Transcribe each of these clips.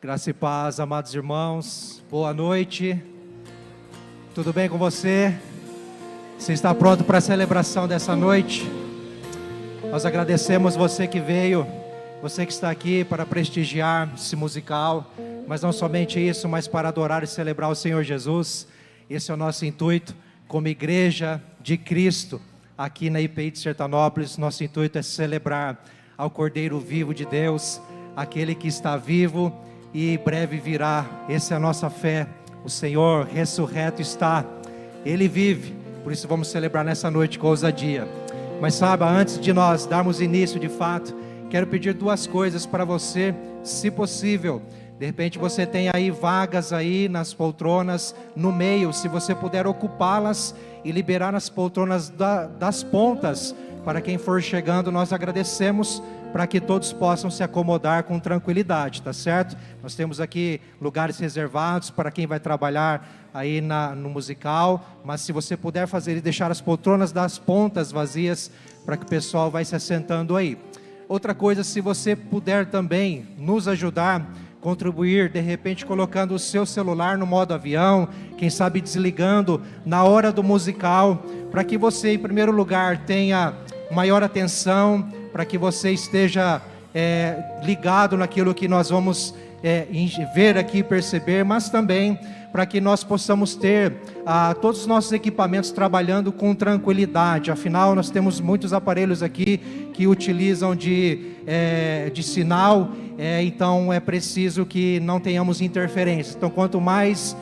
Graça e paz, amados irmãos, boa noite, tudo bem com você? Você está pronto para a celebração dessa noite? Nós agradecemos você que veio, você que está aqui para prestigiar esse musical, mas não somente isso, mas para adorar e celebrar o Senhor Jesus. Esse é o nosso intuito como igreja de Cristo, aqui na IPI de Sertanópolis. Nosso intuito é celebrar ao Cordeiro vivo de Deus, aquele que está vivo e breve virá. Essa é a nossa fé. O Senhor ressurreto está, Ele vive, por isso vamos celebrar nessa noite com ousadia. Mas saiba, antes de nós darmos início de fato, quero pedir duas coisas para você, se possível. De repente você tem aí vagas aí nas poltronas no meio, se você puder ocupá-las e liberar as poltronas das pontas, para quem for chegando, nós agradecemos, para que todos possam se acomodar com tranquilidade, tá certo? Nós temos aqui lugares reservados para quem vai trabalhar aí no musical, mas se você puder fazer e deixar as poltronas das pontas vazias, para que o pessoal vai se assentando aí. Outra coisa, se você puder também nos ajudar, contribuir, de repente colocando o seu celular no modo avião, quem sabe desligando na hora do musical, para que você em primeiro lugar tenha maior atenção, para que você esteja ligado naquilo que nós vamos ver aqui, perceber, mas também para que nós possamos ter todos os nossos equipamentos trabalhando com tranquilidade. Afinal, nós temos muitos aparelhos aqui que utilizam de sinal, então é preciso que não tenhamos interferências. Então, quanto mais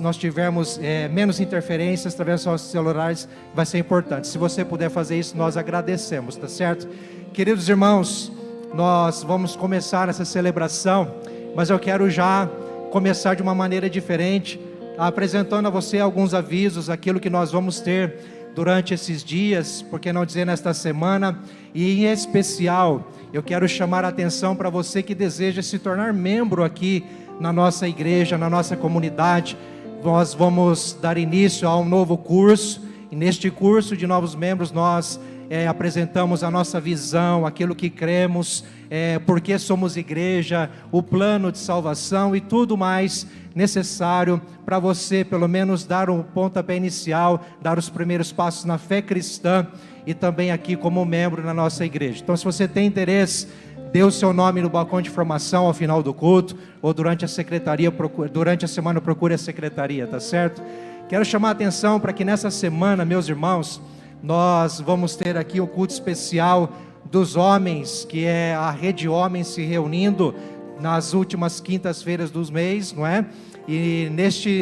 nós tivermos menos interferências através dos nossos celulares, vai ser importante. Se você puder fazer isso, nós agradecemos, tá certo? Queridos irmãos, nós vamos começar essa celebração, mas eu quero já começar de uma maneira diferente, apresentando a você alguns avisos, aquilo que nós vamos ter durante esses dias, por que não dizer nesta semana, e em especial, eu quero chamar a atenção para você que deseja se tornar membro aqui na nossa igreja, na nossa comunidade. Nós vamos dar início a um novo curso, e neste curso de novos membros nós apresentamos a nossa visão, aquilo que cremos, porque somos igreja, o plano de salvação e tudo mais necessário para você pelo menos dar um pontapé inicial, dar os primeiros passos na fé cristã e também aqui como membro na nossa igreja. Então, se você tem interesse, dê o seu nome no balcão de informação ao final do culto, ou durante a semana procure a secretaria, tá certo? Quero chamar a atenção para que nessa semana, meus irmãos, nós vamos ter aqui um culto especial dos homens, que é a Rede Homens se reunindo nas últimas quintas-feiras dos mês, não é? E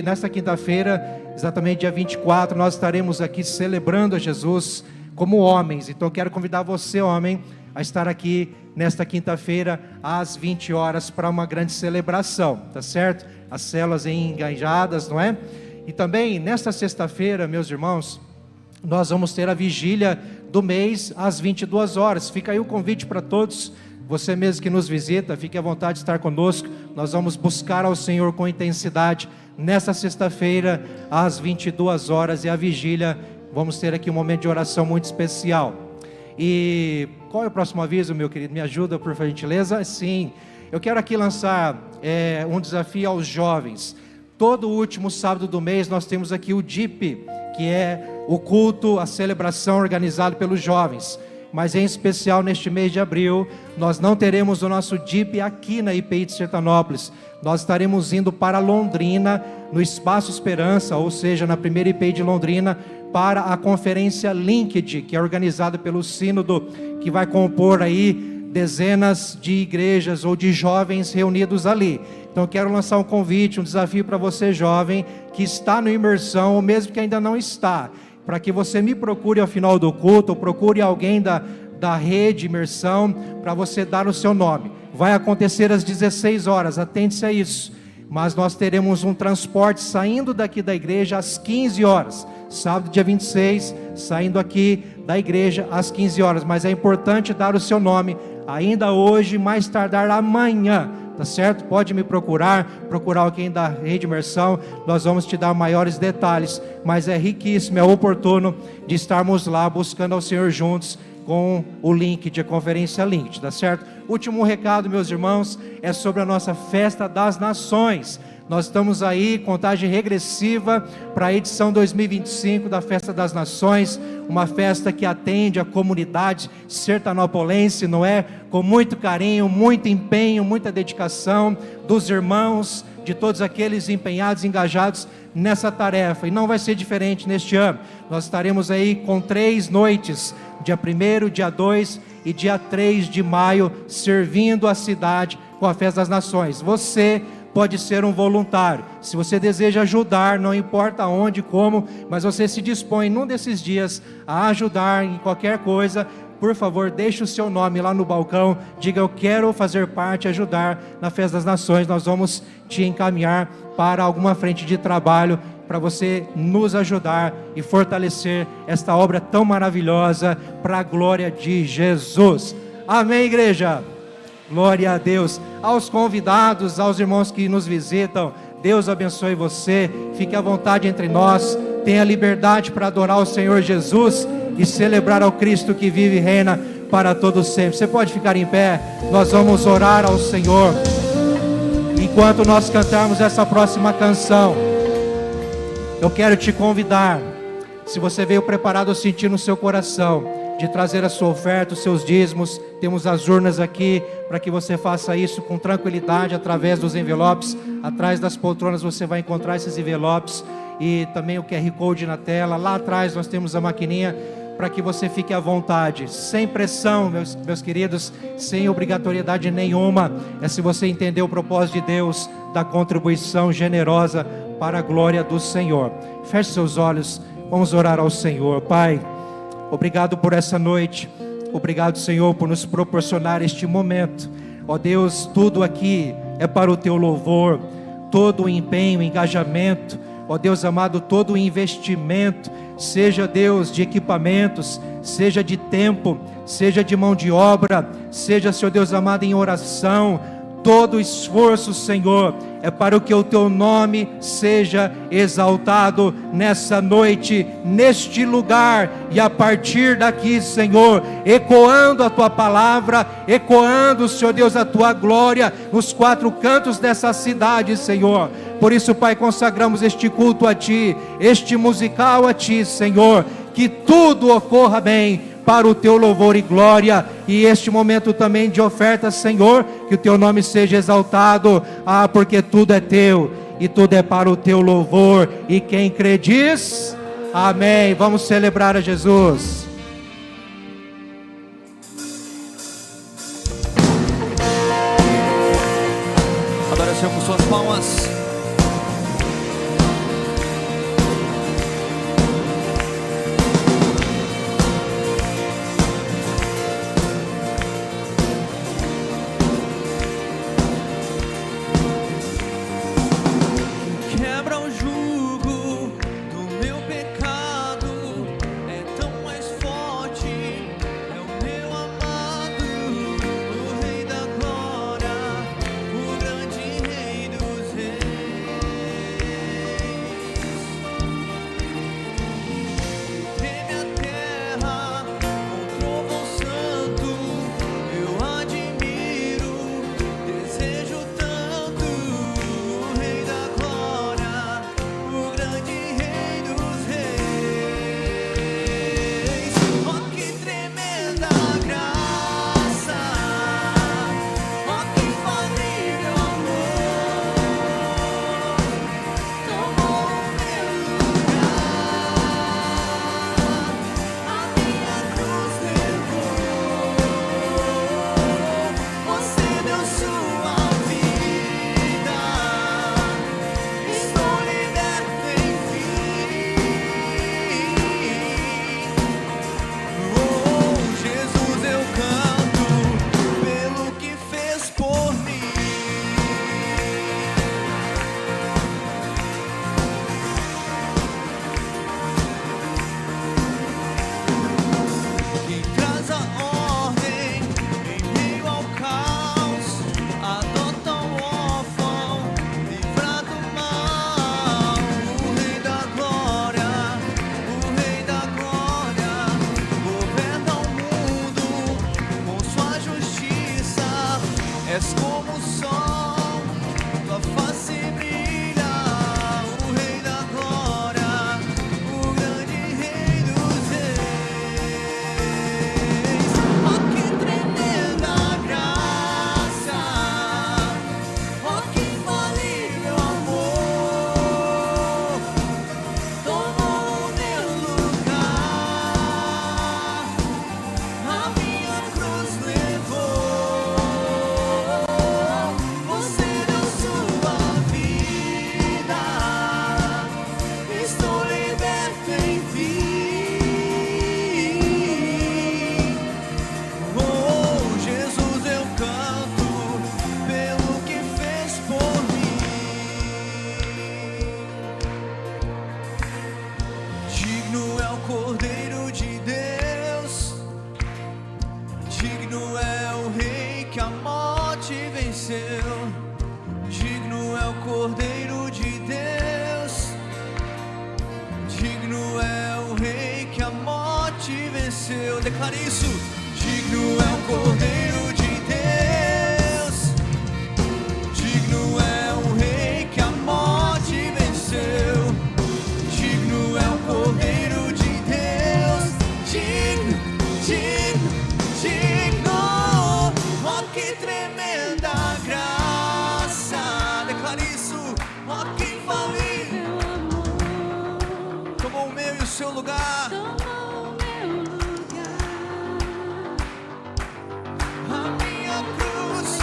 nesta quinta-feira, exatamente dia 24, nós estaremos aqui celebrando a Jesus como homens. Então quero convidar você, homem, a estar aqui nesta quinta-feira às 20 horas para uma grande celebração, tá certo? As células engajadas, não é? E também nesta sexta-feira, meus irmãos, nós vamos ter a vigília do mês às 22 horas. Fica aí o convite para todos. Você mesmo que nos visita, fique à vontade de estar conosco. Nós vamos buscar ao Senhor com intensidade nesta sexta-feira às 22 horas. E a vigília, vamos ter aqui um momento de oração muito especial. E qual é o próximo aviso, meu querido? Me ajuda, por gentileza? Sim, eu quero aqui lançar um desafio aos jovens. Todo último sábado do mês nós temos aqui o DIP, que é o culto, a celebração organizado pelos jovens. Mas em especial neste mês de abril, nós não teremos o nosso DIP aqui na IPI de Sertanópolis. Nós estaremos indo para Londrina, no Espaço Esperança, ou seja, na primeira IPI de Londrina, para a conferência Linked, que é organizada pelo Sínodo, que vai compor aí dezenas de igrejas ou de jovens reunidos ali. Então eu quero lançar um convite, um desafio para você jovem, que está no imersão, ou mesmo que ainda não está, para que você me procure ao final do culto, ou procure alguém da rede imersão, para você dar o seu nome. Vai acontecer às 16 horas, atente-se a isso, mas nós teremos um transporte saindo daqui da igreja às 15 horas, sábado dia 26, saindo aqui da igreja às 15 horas, mas é importante dar o seu nome, ainda hoje, mais tardar amanhã, tá certo? Pode me procurar alguém da rede imersão, nós vamos te dar maiores detalhes, mas é riquíssimo, é oportuno de estarmos lá buscando ao Senhor juntos, com o link de Conferência Link, tá certo? Último recado, meus irmãos, é sobre a nossa Festa das Nações. Nós estamos aí, contagem regressiva para a edição 2025 da Festa das Nações, uma festa que atende a comunidade sertanopolense, não é? Com muito carinho, muito empenho, muita dedicação dos irmãos, de todos aqueles empenhados, engajados nessa tarefa. E não vai ser diferente neste ano. Nós estaremos aí com 3 noites, dia 1º, dia 2 e dia 3 de maio, servindo a cidade com a Festa das Nações. Você pode ser um voluntário. Se você deseja ajudar, não importa onde, como, mas você se dispõe num desses dias a ajudar em qualquer coisa, por favor, deixe o seu nome lá no balcão, diga: eu quero fazer parte, ajudar na Festa das Nações. Nós vamos te encaminhar para alguma frente de trabalho, para você nos ajudar e fortalecer esta obra tão maravilhosa para a glória de Jesus. Amém, igreja? Glória a Deus. Aos convidados, aos irmãos que nos visitam, Deus abençoe você. Fique à vontade entre nós. Tenha liberdade para adorar o Senhor Jesus e celebrar ao Cristo que vive e reina para todos sempre. Você pode ficar em pé. Nós vamos orar ao Senhor enquanto nós cantarmos essa próxima canção. Eu quero te convidar, se você veio preparado a sentir no seu coração de trazer a sua oferta, os seus dízimos, temos as urnas aqui para que você faça isso com tranquilidade através dos envelopes. Atrás das poltronas você vai encontrar esses envelopes e também o QR Code na tela. Lá atrás nós temos a maquininha para que você fique à vontade, sem pressão, meus queridos, sem obrigatoriedade nenhuma. É se você entender o propósito de Deus da contribuição generosa para a glória do Senhor. Feche seus olhos, vamos orar ao Senhor. Pai, obrigado por essa noite, obrigado, Senhor, por nos proporcionar este momento. Ó Deus, tudo aqui é para o Teu louvor, todo o empenho, engajamento, ó Deus amado, todo o investimento, seja, Deus, de equipamentos, seja de tempo, seja de mão de obra, seja, Senhor Deus amado, em oração, todo o esforço, Senhor, é para que o Teu nome seja exaltado nessa noite, neste lugar, e a partir daqui, Senhor, ecoando a Tua palavra, ecoando, Senhor Deus, a Tua glória, nos 4 cantos dessa cidade, Senhor. Por isso, Pai, consagramos este culto a Ti, este musical a Ti, Senhor, que tudo ocorra bem, para o Teu louvor e glória, e este momento também de oferta, Senhor, que o Teu nome seja exaltado, porque tudo é Teu, e tudo é para o Teu louvor, e quem crê diz, amém. Vamos celebrar a Jesus. Adore o Senhor com suas palmas. Quebra o jugo do meu pecado, é tão mais forte. Digno é o Rei que a morte venceu, digno é o Cordeiro de Deus, digno é o Rei que a morte venceu. Declare isso. Digno é o Cordeiro de Deus, digno é o Rei que a morte venceu, digno é o Cordeiro de Deus, digno, digno, digno. Oh, que tremenda graça. Declare isso. Oh, que infalível. Tomou o meu e o seu lugar. A minha cruz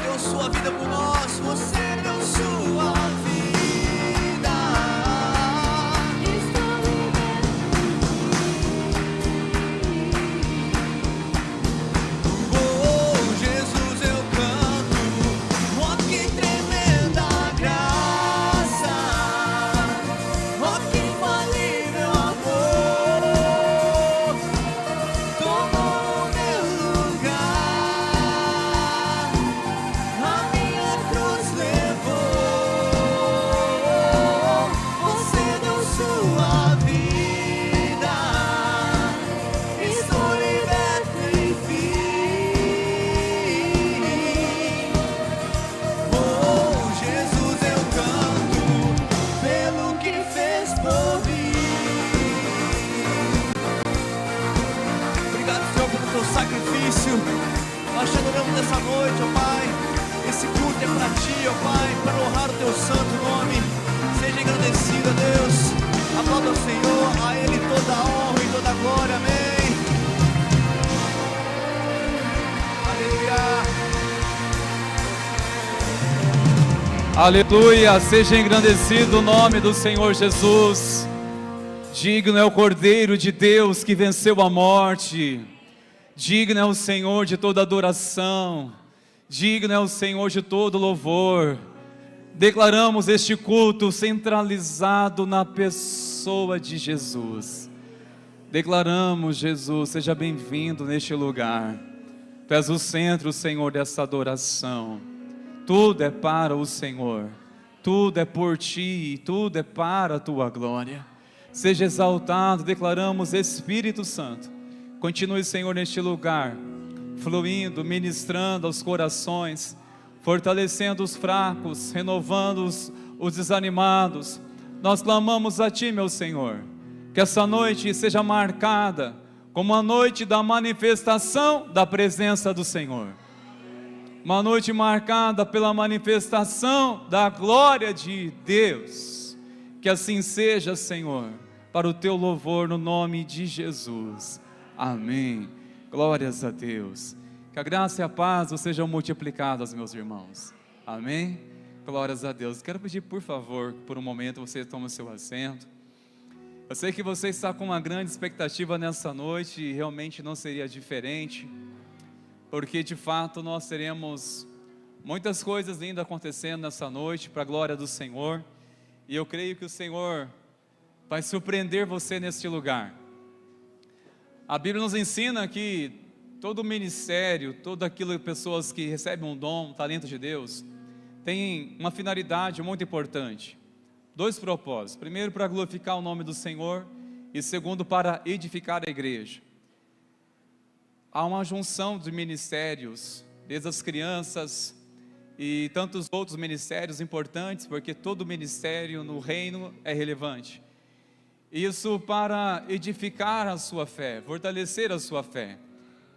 deu sua vida por nós. Você deu sua vida. Oh, Jesus, eu canto. Oh, que tremenda graça. Oh, que infalível amor. Tomou o meu lugar. A minha cruz levou. Você deu sua vida. Estou liberto, enfim. Oh, Jesus, eu canto pelo que fez por mim. Obrigado, Senhor, pelo teu sacrifício. Nós te adoramos nessa noite, ó Pai. Esse culto é para ti, ó Pai, para honrar o teu santo nome. Seja agradecido, a Deus. Aplauda o Senhor, a Ele toda a honra e toda a glória. Amém. Aleluia. Aleluia, seja engrandecido o nome do Senhor Jesus. Digno é o Cordeiro de Deus que venceu a morte. Digno é o Senhor de toda adoração. Digno é o Senhor de todo louvor. Declaramos este culto centralizado na pessoa de Jesus. Declaramos, Jesus, seja bem-vindo neste lugar. Tu és o centro, Senhor, dessa adoração. Tudo é para o Senhor, tudo é por Ti, tudo é para a Tua glória. Seja exaltado, declaramos, Espírito Santo, continue, Senhor, neste lugar, fluindo, ministrando aos corações, fortalecendo os fracos, renovando os desanimados. Nós clamamos a Ti, meu Senhor, que essa noite seja marcada como a noite da manifestação da presença do Senhor. Uma noite marcada pela manifestação da glória de Deus. Que assim seja, Senhor, para o Teu louvor no nome de Jesus. Amém. Glórias a Deus. Que a graça e a paz sejam multiplicadas, meus irmãos. Amém. Glórias a Deus. Quero pedir, por favor, que por um momento você tome o seu assento. Eu sei que você está com uma grande expectativa nessa noite e realmente não seria diferente. Porque de fato nós teremos muitas coisas lindas acontecendo nessa noite para a glória do Senhor. E eu creio que o Senhor vai surpreender você neste lugar. A Bíblia nos ensina que todo ministério, todo aquilo, pessoas que recebem um dom, um talento de Deus, tem uma finalidade muito importante. Dois propósitos. Primeiro, para glorificar o nome do Senhor. E segundo, para edificar a igreja. Há uma junção de ministérios, desde as crianças e tantos outros ministérios importantes, porque todo ministério no reino é relevante. Isso para edificar a sua fé, fortalecer a sua fé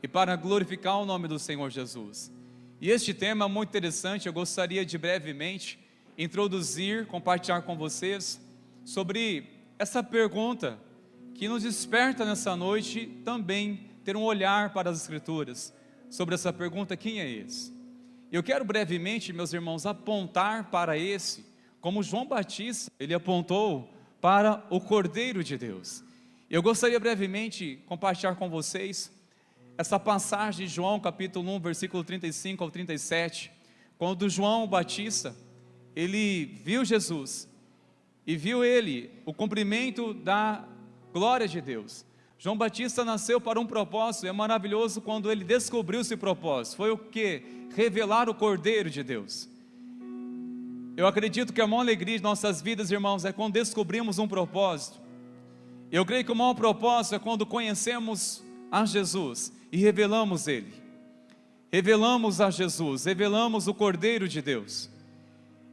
e para glorificar o nome do Senhor Jesus. E este tema é muito interessante. Eu gostaria de brevemente introduzir, compartilhar com vocês sobre essa pergunta que nos desperta nessa noite também ter um olhar para as Escrituras, sobre essa pergunta: quem é esse? Eu quero brevemente, meus irmãos, apontar para esse, como João Batista, ele apontou para o Cordeiro de Deus. Eu gostaria brevemente compartilhar com vocês essa passagem de João capítulo 1, versículo 35 ao 37, quando João Batista, ele viu Jesus, e viu ele, o cumprimento da glória de Deus, João Batista nasceu para um propósito, e é maravilhoso quando ele descobriu esse propósito. Foi o quê? Revelar o Cordeiro de Deus. Eu acredito que a maior alegria de nossas vidas, irmãos, é quando descobrimos um propósito. Eu creio que o maior propósito é quando conhecemos a Jesus e revelamos Ele. Revelamos a Jesus, revelamos o Cordeiro de Deus.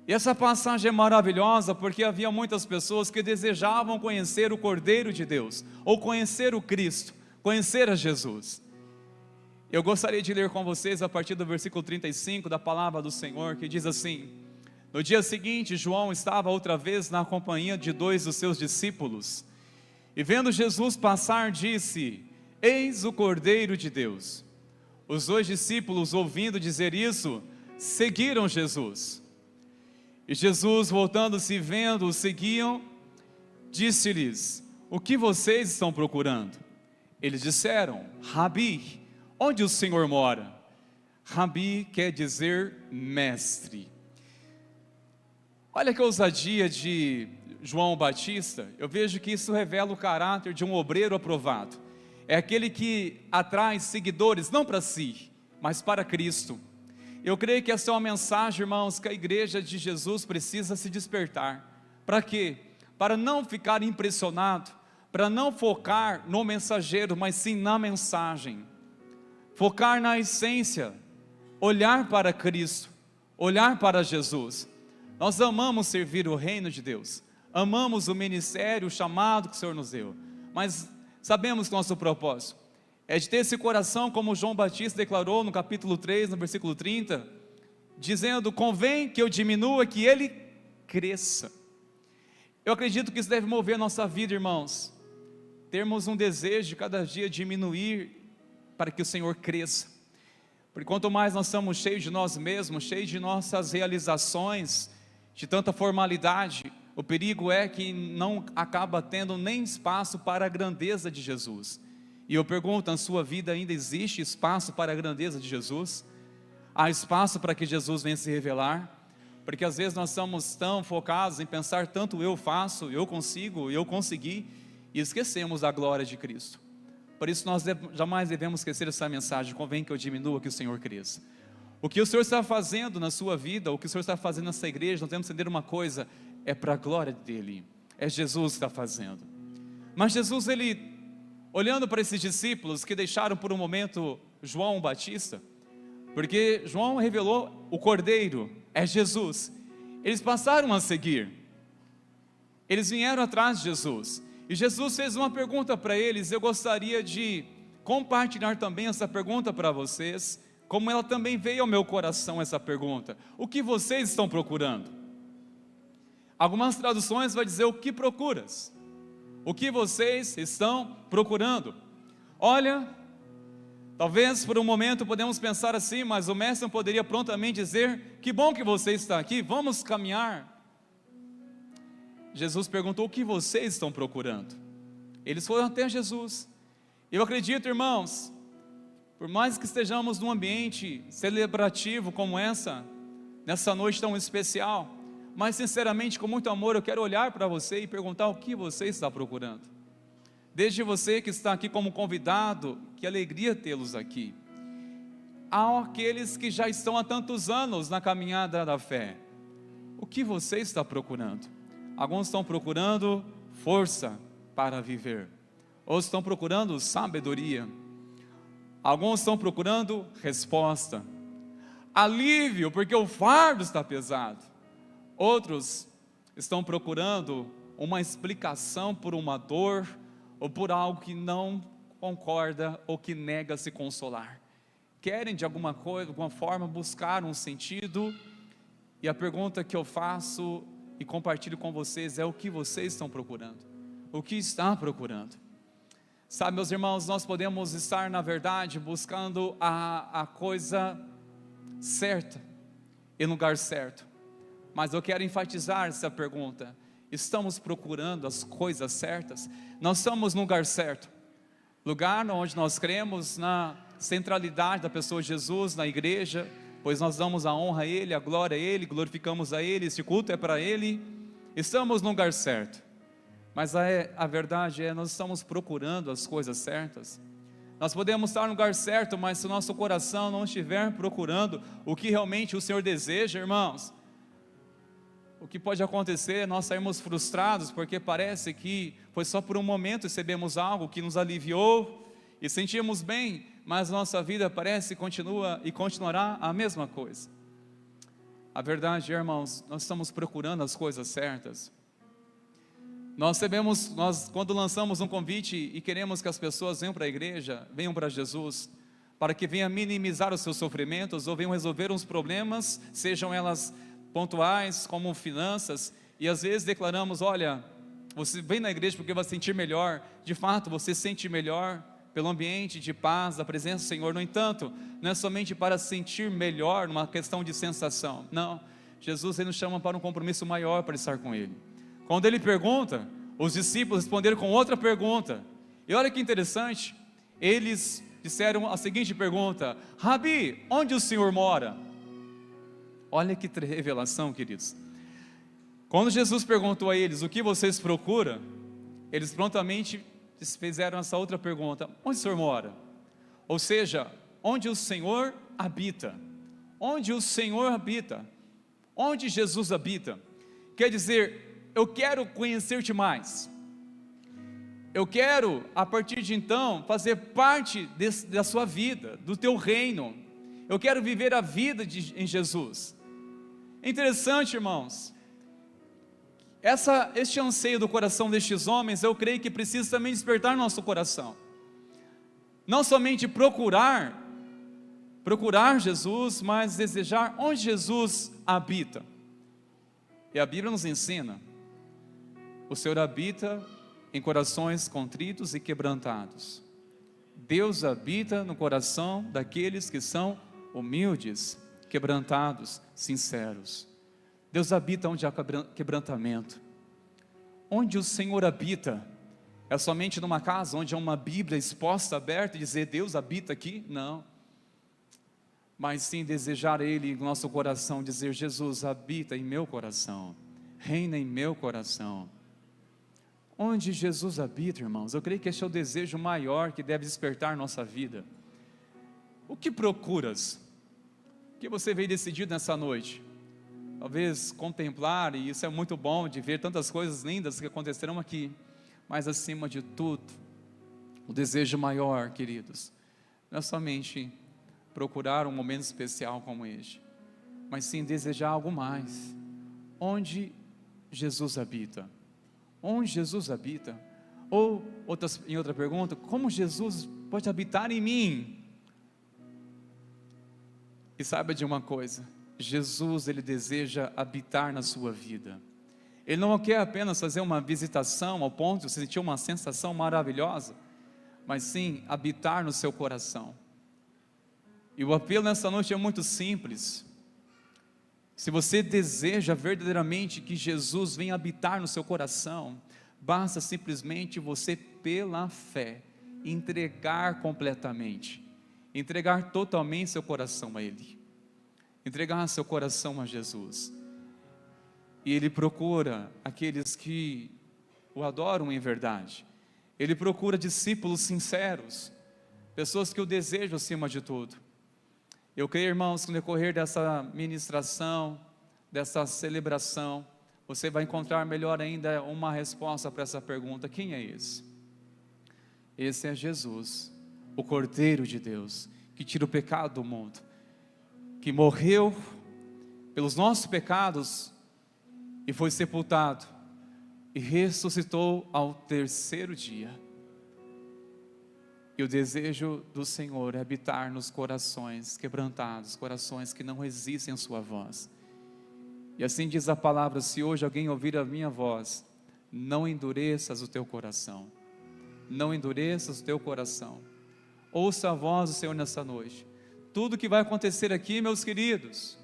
E essa passagem é maravilhosa porque havia muitas pessoas que desejavam conhecer o Cordeiro de Deus, ou conhecer o Cristo, conhecer a Jesus. Eu gostaria de ler com vocês a partir do versículo 35 da palavra do Senhor, que diz assim: no dia seguinte, João estava outra vez na companhia de 2 dos seus discípulos, e vendo Jesus passar, disse: eis o Cordeiro de Deus. Os 2 discípulos, ouvindo dizer isso, seguiram Jesus. E Jesus, voltando-se e vendo, os seguiam, disse-lhes: o que vocês estão procurando? Eles disseram: Rabi, onde o Senhor mora? Rabi quer dizer mestre. Olha que ousadia de João Batista. Eu vejo que isso revela o caráter de um obreiro aprovado. É aquele que atrai seguidores, não para si, mas para Cristo. Eu creio que essa é uma mensagem, irmãos, que a igreja de Jesus precisa se despertar. Para quê? Para não ficar impressionado, para não focar no mensageiro, mas sim na mensagem. Focar na essência, olhar para Cristo, olhar para Jesus. Nós amamos servir o reino de Deus, amamos o ministério, o chamado que o Senhor nos deu, mas sabemos que nosso propósito é de ter esse coração, como João Batista declarou no capítulo 3, no versículo 30, dizendo: convém que eu diminua, que Ele cresça. Eu acredito que isso deve mover a nossa vida, irmãos, termos um desejo de cada dia diminuir, para que o Senhor cresça, porque quanto mais nós estamos cheios de nós mesmos, cheios de nossas realizações, de tanta formalidade, o perigo é que não acaba tendo nem espaço para a grandeza de Jesus. E eu pergunto: na sua vida ainda existe espaço para a grandeza de Jesus? Há espaço para que Jesus venha se revelar? Porque às vezes nós estamos tão focados em pensar tanto eu faço, eu consigo, eu consegui, e esquecemos da glória de Cristo. Por isso nós jamais devemos esquecer essa mensagem: convém que eu diminua, que o Senhor cresça. O que o Senhor está fazendo na sua vida, o que o Senhor está fazendo nessa igreja, nós temos que entender uma coisa: é para a glória dEle, é Jesus que está fazendo. Mas Jesus, Ele, olhando para esses discípulos que deixaram por um momento João Batista, porque João revelou o Cordeiro, é Jesus, eles passaram a seguir, eles vieram atrás de Jesus, e Jesus fez uma pergunta para eles. Eu gostaria de compartilhar também essa pergunta para vocês, como ela também veio ao meu coração, essa pergunta: o que vocês estão procurando? Algumas traduções vai dizer: o que procuras? O que vocês estão procurando? Olha, talvez por um momento podemos pensar assim, mas o mestre poderia prontamente dizer: que bom que você está aqui, vamos caminhar. Jesus perguntou: o que vocês estão procurando? Eles foram até Jesus. Eu acredito, irmãos, por mais que estejamos num ambiente celebrativo como nessa noite tão especial, mas sinceramente, com muito amor, eu quero olhar para você e perguntar: o que você está procurando? Desde você que está aqui como convidado, que alegria tê-los aqui, há aqueles que já estão há tantos anos na caminhada da fé, o que você está procurando? Alguns estão procurando força para viver, outros estão procurando sabedoria, alguns estão procurando resposta, alívio, porque o fardo está pesado. Outros estão procurando uma explicação por uma dor, ou por algo que não concorda, ou que nega se consolar. Querem de alguma forma buscar um sentido, e a pergunta que eu faço e compartilho com vocês é: o que vocês estão procurando? O que está procurando? Sabe, meus irmãos, nós podemos estar, na verdade, buscando a coisa certa, em lugar certo, mas eu quero enfatizar essa pergunta: estamos procurando as coisas certas? Nós estamos no lugar certo, lugar onde nós cremos na centralidade da pessoa de Jesus, na igreja, pois nós damos a honra a Ele, a glória a Ele, glorificamos a Ele, esse culto é para Ele. Estamos no lugar certo, Mas a verdade é, nós estamos procurando as coisas certas. Nós podemos estar no lugar certo, mas se o nosso coração não estiver procurando o que realmente o Senhor deseja, irmãos, o que pode acontecer é nós sairmos frustrados, porque parece que foi só por um momento recebemos algo que nos aliviou e sentimos bem, mas nossa vida parece continua e continuará a mesma coisa. A verdade, irmãos, nós estamos procurando as coisas certas. Nós quando lançamos um convite e queremos que as pessoas venham para a igreja, venham para Jesus, para que venham minimizar os seus sofrimentos, ou venham resolver uns problemas, sejam elas pontuais, como finanças, e às vezes declaramos, olha, você vem na igreja porque vai se sentir melhor. De fato, você se sente melhor pelo ambiente de paz, da presença do Senhor. No entanto, não é somente para se sentir melhor, numa questão de sensação. Não, Jesus ele nos chama para um compromisso maior para estar com Ele. Quando Ele pergunta, os discípulos responderam com outra pergunta. E olha que interessante, eles disseram a seguinte pergunta: Rabi, onde o Senhor mora? Olha que revelação, queridos. Quando Jesus perguntou a eles, o que vocês procuram? Eles prontamente fizeram essa outra pergunta: onde o Senhor mora? Ou seja, onde o Senhor habita? Onde o Senhor habita? Onde Jesus habita? Quer dizer, eu quero conhecer-te mais. Eu quero, a partir de então, fazer parte da sua vida, do teu reino. Eu quero viver a vida em Jesus. É interessante, irmãos, este anseio do coração destes homens, eu creio que precisa também despertar nosso coração. Não somente procurar Jesus, mas desejar onde Jesus habita. E a Bíblia nos ensina, o Senhor habita em corações contritos e quebrantados. Deus habita no coração daqueles que são humildes, quebrantados, sinceros. Deus habita onde há quebrantamento. Onde o Senhor habita, é somente numa casa onde há uma Bíblia exposta, aberta, e dizer Deus habita aqui? Não. Mas sim desejar Ele em nosso coração, dizer Jesus habita em meu coração, reina em meu coração. Onde Jesus habita, irmãos, eu creio que esse é o desejo maior que deve despertar nossa vida. O que procuras? O que você veio decidido nessa noite? Talvez contemplar, e isso é muito bom, de ver tantas coisas lindas que acontecerão aqui, mas acima de tudo, o desejo maior, queridos, não é somente procurar um momento especial como este, mas sim desejar algo mais. Onde Jesus habita? Onde Jesus habita? Ou, em outra pergunta, como Jesus pode habitar em mim? E saiba de uma coisa, Jesus, Ele deseja habitar na sua vida. Ele não quer apenas fazer uma visitação ao ponto de você sentir uma sensação maravilhosa, mas sim habitar no seu coração. E o apelo nessa noite é muito simples. Se você deseja verdadeiramente que Jesus venha habitar no seu coração, basta simplesmente você, pela fé, entregar completamente, entregar totalmente seu coração a Ele, entregar seu coração a Jesus. E Ele procura aqueles que o adoram em verdade. Ele procura discípulos sinceros, pessoas que o desejam acima de tudo. Eu creio, irmãos, que no decorrer dessa ministração, dessa celebração, você vai encontrar melhor ainda uma resposta para essa pergunta: quem é esse? Esse é Jesus, o Cordeiro de Deus, que tira o pecado do mundo, que morreu pelos nossos pecados e foi sepultado e ressuscitou ao terceiro dia. E o desejo do Senhor é habitar nos corações quebrantados, corações que não resistem à sua voz. E assim diz a palavra: se hoje alguém ouvir a minha voz, não endureças o teu coração. Não endureças o teu coração. Ouça a voz do Senhor nessa noite. Tudo que vai acontecer aqui, meus queridos,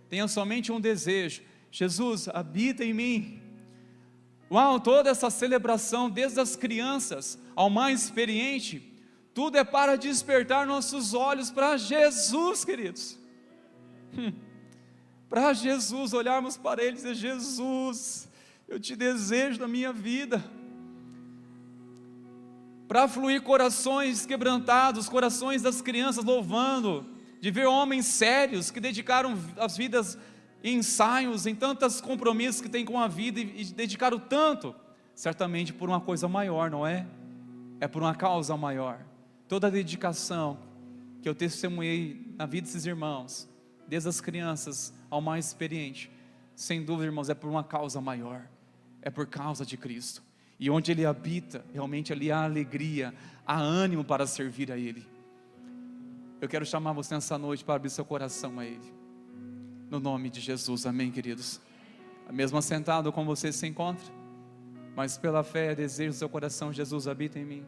tenha somente um desejo: Jesus, habita em mim. Uau, toda essa celebração, desde as crianças ao mais experiente, tudo é para despertar nossos olhos para Jesus, queridos. Para Jesus, olharmos para Ele e dizer: Jesus, Eu te desejo na minha vida, para fluir corações quebrantados, corações das crianças louvando, de ver homens sérios que dedicaram as vidas em ensaios, em tantos compromissos que têm com a vida e dedicaram tanto, certamente por uma coisa maior, não é? É por uma causa maior. Toda a dedicação que eu testemunhei na vida desses irmãos, desde as crianças ao mais experiente, sem dúvida, irmãos, é por uma causa maior, é por causa de Cristo. E onde Ele habita, realmente ali há alegria, há ânimo para servir a Ele. Eu quero chamar você nessa noite para abrir seu coração a Ele, no nome de Jesus, amém, queridos? Mesmo assentado como você se encontra, mas pela fé, desejo do seu coração, Jesus habita em mim.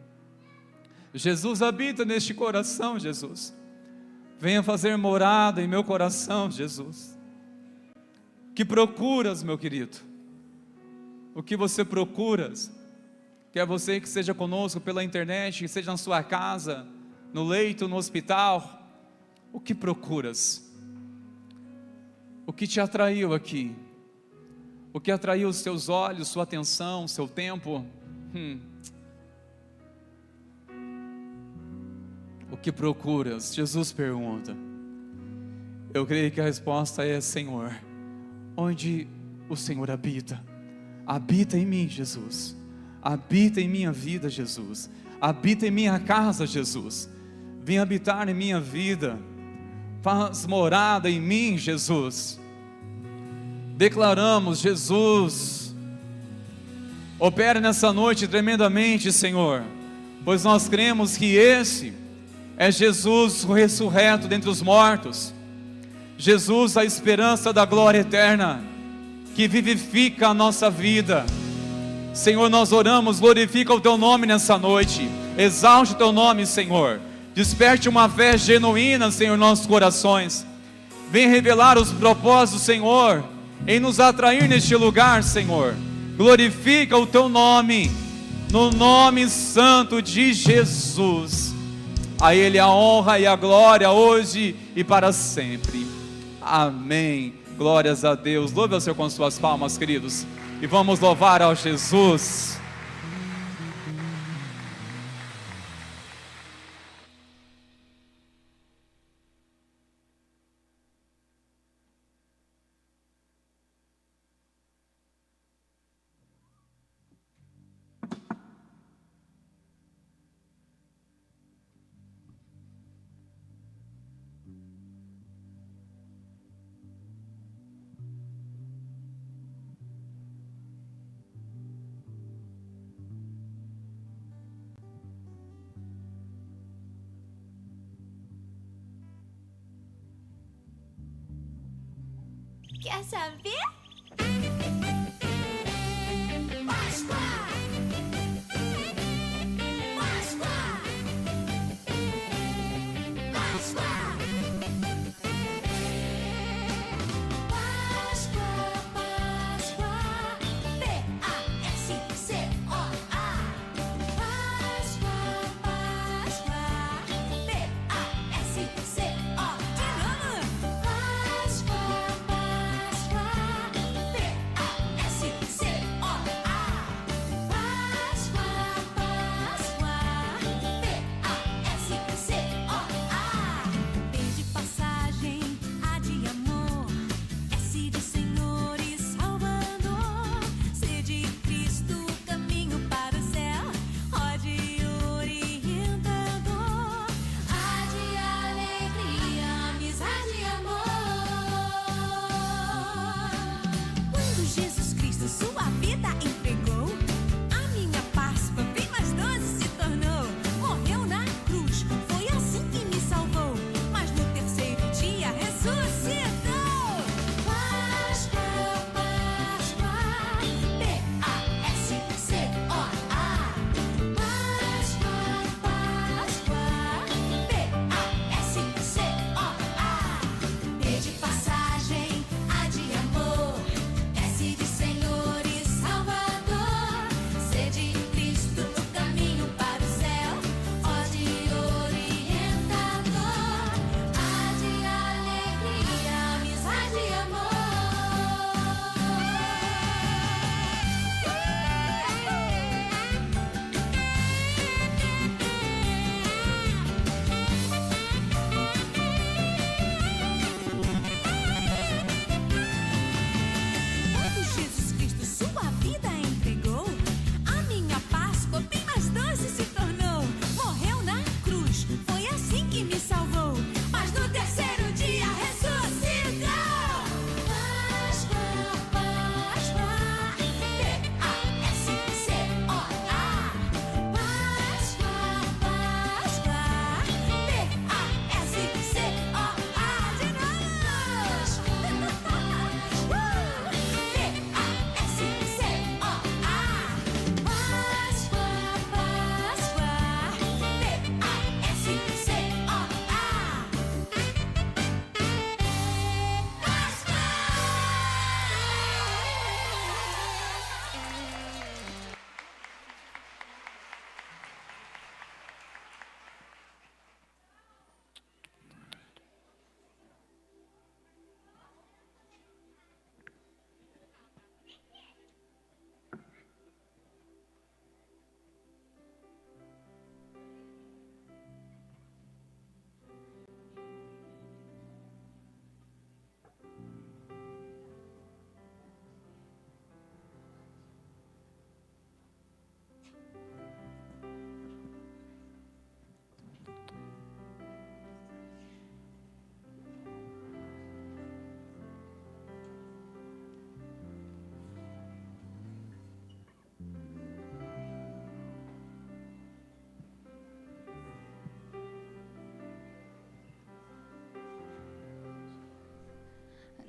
Jesus habita neste coração, Jesus. Venha fazer morada em meu coração, Jesus. O que procuras, meu querido? O que você procuras? Quer você que seja conosco pela internet, que seja na sua casa, no leito, no hospital. O que procuras? O que te atraiu aqui? O que atraiu os seus olhos, sua atenção, seu tempo? O que procuras? Jesus pergunta. Eu creio que a resposta é: Senhor, onde o Senhor habita? Habita em mim, Jesus. Habita em minha vida, Jesus. Habita em minha casa, Jesus. Vem habitar em minha vida. Faz morada em mim, Jesus. Declaramos: Jesus, opera nessa noite tremendamente, Senhor, pois nós cremos que esse é Jesus ressurreto dentre os mortos, Jesus, a esperança da glória eterna, que vivifica a nossa vida. Senhor, nós oramos, glorifica o Teu nome nessa noite, exalte o Teu nome, Senhor, desperte uma fé genuína, Senhor, em nossos corações. Vem revelar os propósitos, Senhor, em nos atrair neste lugar, Senhor. Glorifica o Teu nome, no nome santo de Jesus. A Ele a honra e a glória hoje e para sempre. Amém. Glórias a Deus. Louve ao Senhor com suas palmas, queridos, e vamos louvar ao Jesus. Quer saber? Páscoa! Páscoa! Páscoa! Páscoa, Páscoa, P-A-S-C-O-A. Páscoa, Páscoa, P-A-S-C-O. De novo! Páscoa, Páscoa,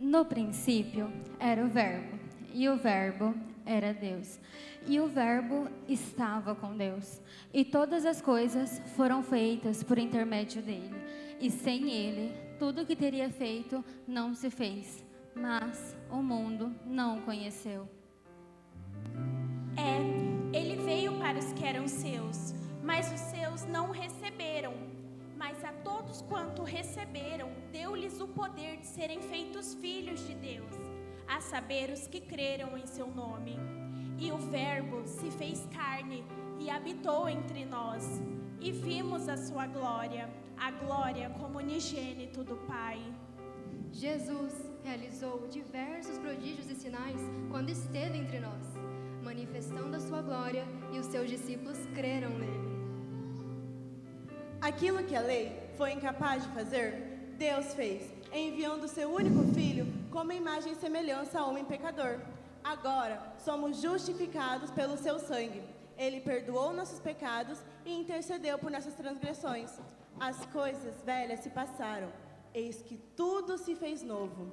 No princípio era o Verbo, e o Verbo era Deus. E o Verbo estava com Deus. E todas as coisas foram feitas por intermédio dele. E sem ele, tudo o que teria feito não se fez. Mas o mundo não o conheceu. Ele veio para os que eram seus, mas os seus não o receberam. Mas a todos quanto receberam, deu-lhes o poder de serem feitos filhos de Deus, a saber, os que creram em seu nome. E o Verbo se fez carne e habitou entre nós, e vimos a sua glória, a glória como unigênito do Pai. Jesus realizou diversos prodígios e sinais quando esteve entre nós, manifestando a sua glória, e os seus discípulos creram nele. Aquilo que a lei foi incapaz de fazer, Deus fez, enviando seu único Filho como imagem e semelhança ao homem pecador. Agora somos justificados pelo seu sangue. Ele perdoou nossos pecados e intercedeu por nossas transgressões. As coisas velhas se passaram, eis que tudo se fez novo.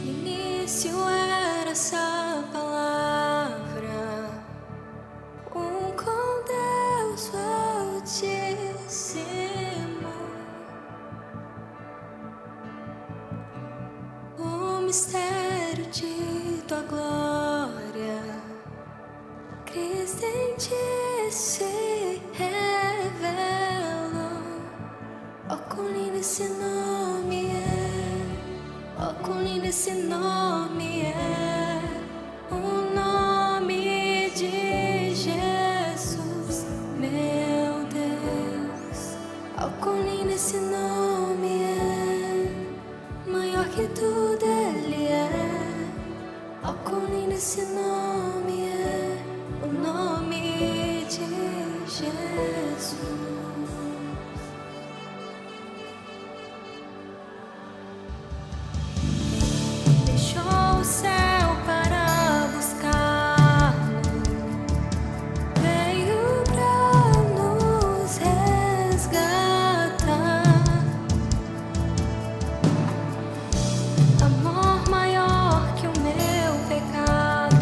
No início era essa palavra, com Deus Altíssimo. O mistério de tua glória, Cristo em ti se revelou. Oh, quão lindo esse nome é! Oh, quão lindo esse nome é! O nome de Jesus, meu Deus. Oh, quão lindo esse nome é! Maior que tudo ele é. Oh, quão lindo esse nome é! O nome de Jesus. Deixou o céu para buscar-nos, veio para nos resgatar. Amor maior que o meu pecado,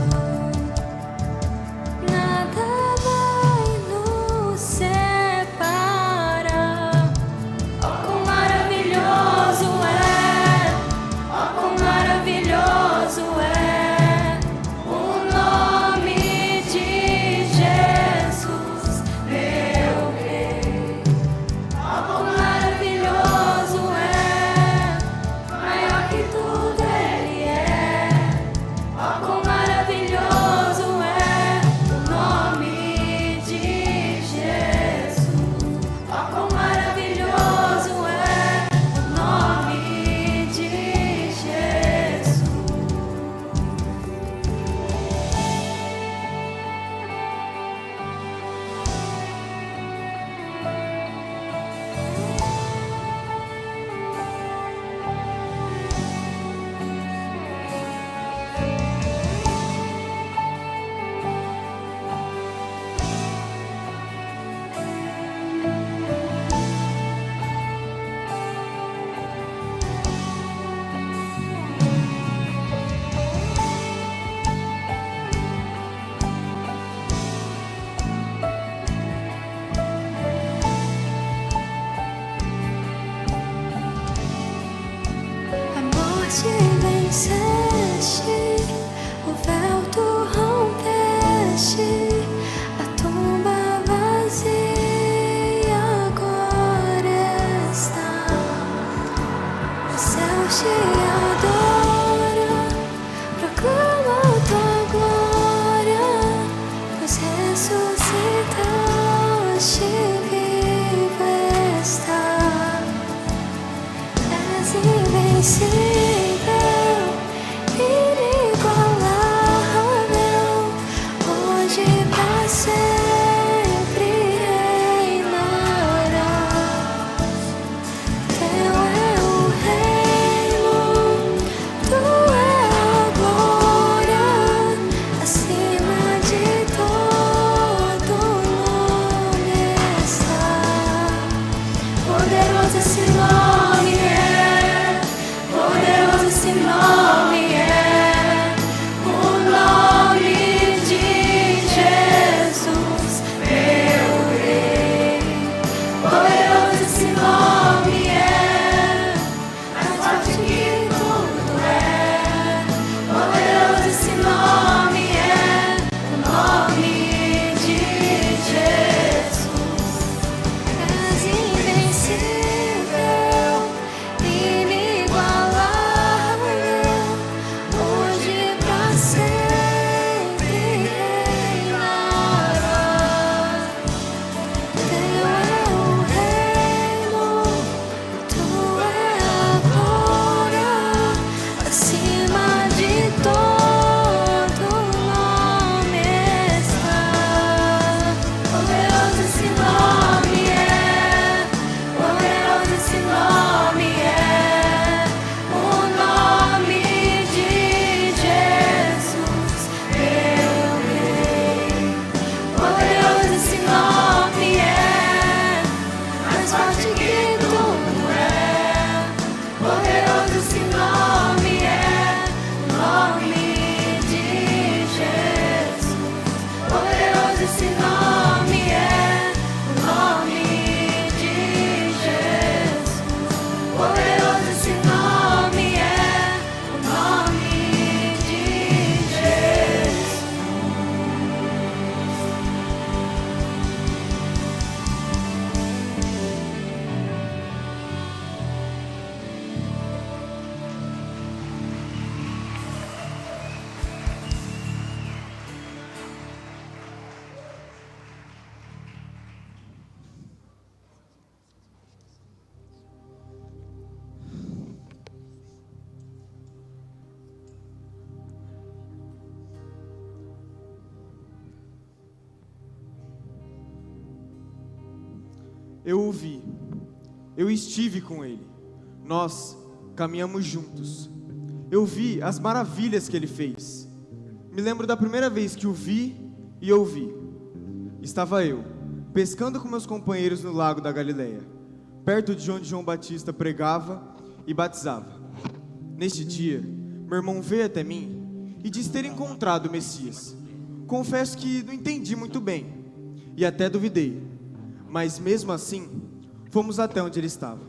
Eu o vi, eu estive com ele, nós caminhamos juntos. Eu vi as maravilhas que ele fez. Me lembro da primeira vez que o vi e ouvi. Estava eu, pescando com meus companheiros no lago da Galileia, perto de onde João Batista pregava e batizava. Neste dia, meu irmão veio até mim e disse ter encontrado o Messias. Confesso que não entendi muito bem e até duvidei, mas mesmo assim, fomos até onde ele estava.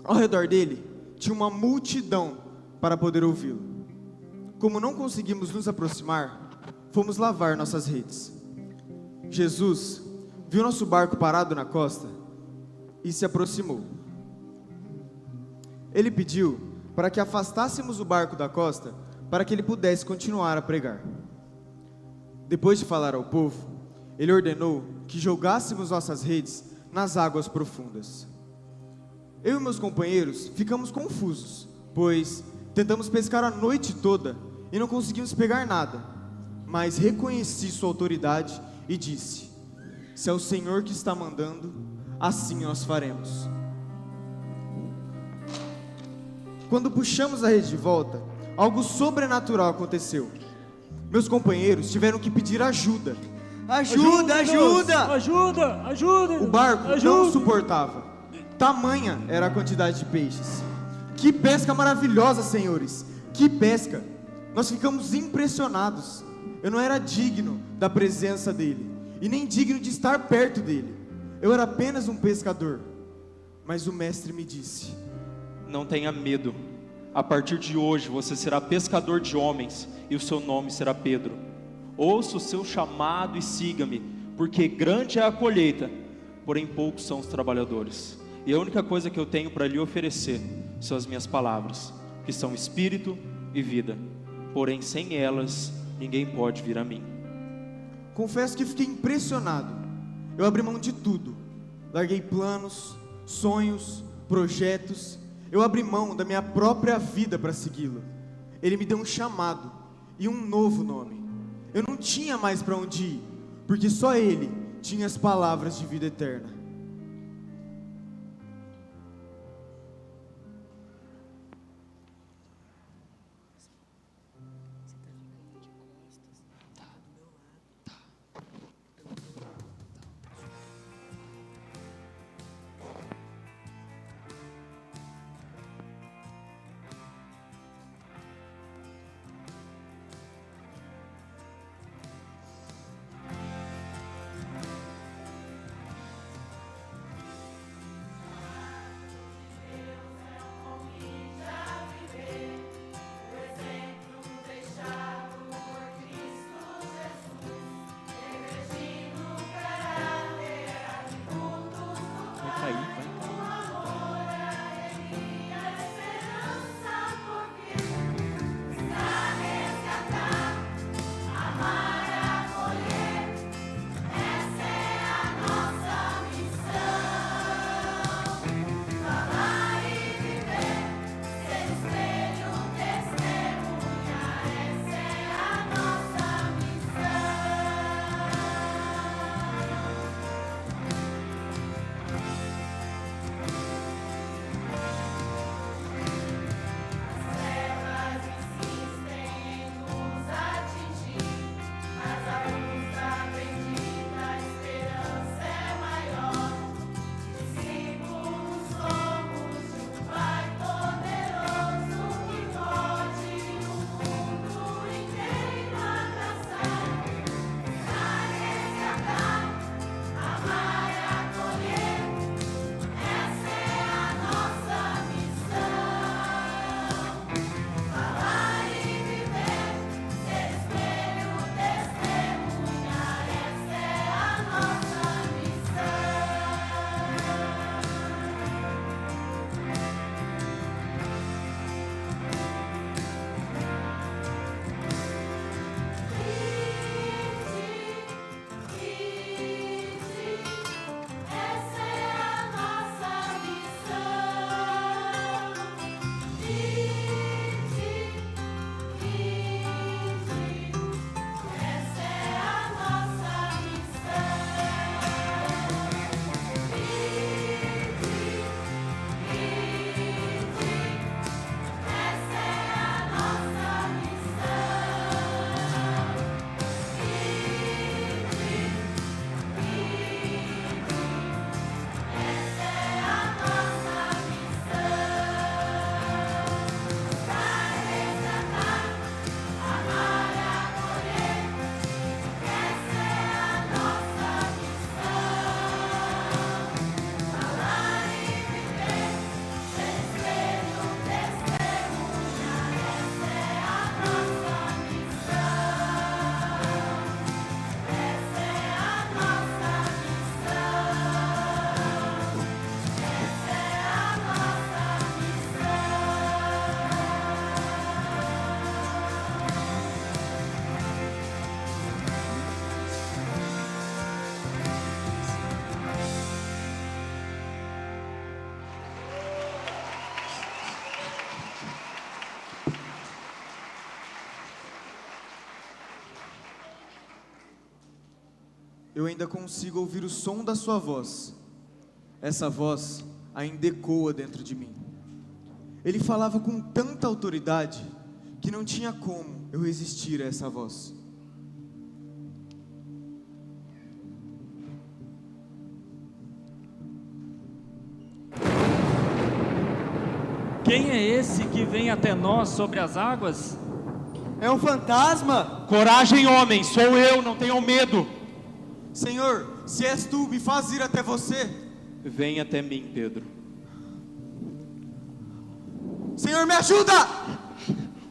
Ao redor dele, tinha uma multidão para poder ouvi-lo. Como não conseguimos nos aproximar, fomos lavar nossas redes. Jesus viu nosso barco parado na costa e se aproximou. Ele pediu para que afastássemos o barco da costa para que ele pudesse continuar a pregar. Depois de falar ao povo, ele ordenou que jogássemos nossas redes nas águas profundas. Eu e meus companheiros ficamos confusos, pois tentamos pescar a noite toda e não conseguimos pegar nada. Mas reconheci sua autoridade e disse: se é o Senhor que está mandando, assim nós faremos. Quando puxamos a rede de volta, algo sobrenatural aconteceu. Meus companheiros tiveram que pedir ajuda. Ajuda, ajuda! Ajuda, ajuda! O barco ajuda. não suportava. Tamanha era a quantidade de peixes. Que pesca maravilhosa, senhores! Que pesca! Nós ficamos impressionados. Eu não era digno da presença dele, e nem digno de estar perto dele. Eu era apenas um pescador. Mas o mestre me disse: não tenha medo. A partir de hoje você será pescador de homens, e o seu nome será Pedro. Ouça o seu chamado e siga-me, porque grande é a colheita, porém poucos são os trabalhadores. E a única coisa que eu tenho para lhe oferecer são as minhas palavras, que são espírito e vida. Porém sem elas, ninguém pode vir a mim. Confesso que fiquei impressionado. Eu abri mão de tudo. Larguei planos, sonhos, projetos. Eu abri mão da minha própria vida para segui-lo. Ele me deu um chamado e um novo nome. Eu não tinha mais para onde ir, porque só ele tinha as palavras de vida eterna. eu ainda consigo ouvir o som da sua voz. Essa voz ainda ecoa dentro de mim. Ele falava com tanta autoridade que não tinha como eu resistir a essa voz. Quem é esse que vem até nós sobre as águas? É um fantasma! Coragem, homem, sou eu, não tenham medo. Senhor, se és tu, me faz ir até você. Vem até mim, Pedro. Senhor, me ajuda!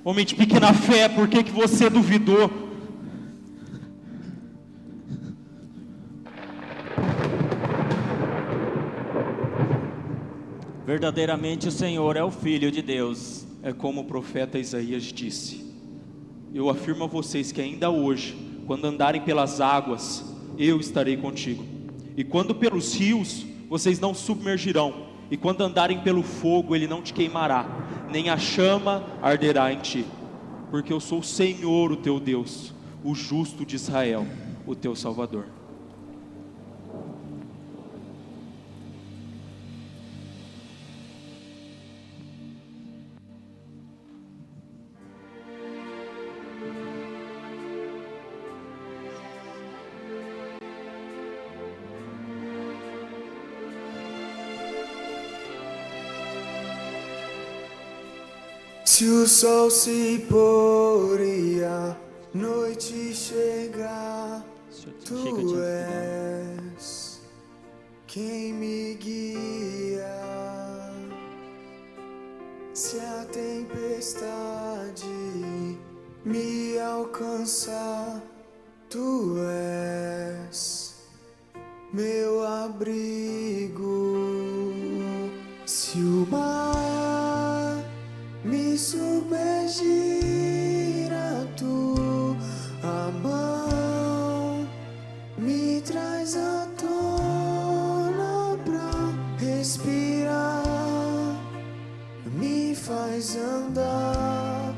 Homem de pequena fé, por que você duvidou? Verdadeiramente o Senhor é o Filho de Deus. É como o profeta Isaías disse: eu afirmo a vocês que ainda hoje, quando andarem pelas águas, eu estarei contigo. E quando pelos rios, vocês não submergirão. E quando andarem pelo fogo, ele não te queimará, nem a chama arderá em ti. Porque eu sou o Senhor, o teu Deus, o justo de Israel, o teu Salvador. Se o sol se pôr e a noite chegar, tu és quem me guia. Se a tempestade me alcançar, tu és meu abrigo. Se o mar me submergir, a tua mão me traz à tona pra respirar, me faz andar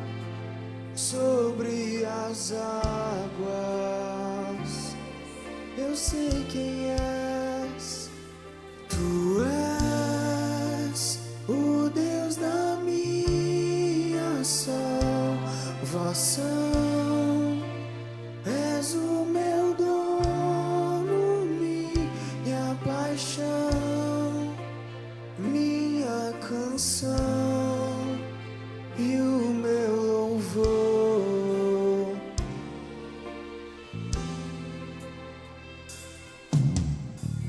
sobre as águas. Eu sei quem és, tu és o Deus da minha salvação, és o meu dono, minha paixão, minha canção e o meu louvor.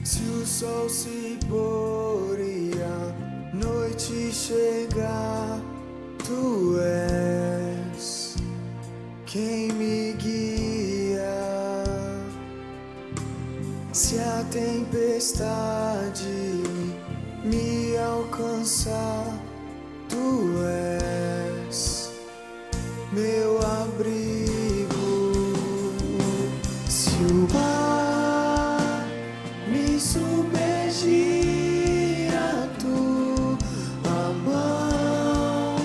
Se o sol se pôr e a noite chegar, tu és quem me guia. Se a tempestade me alcançar, tu és meu abrigo. Se o mar me submergir, a tua mão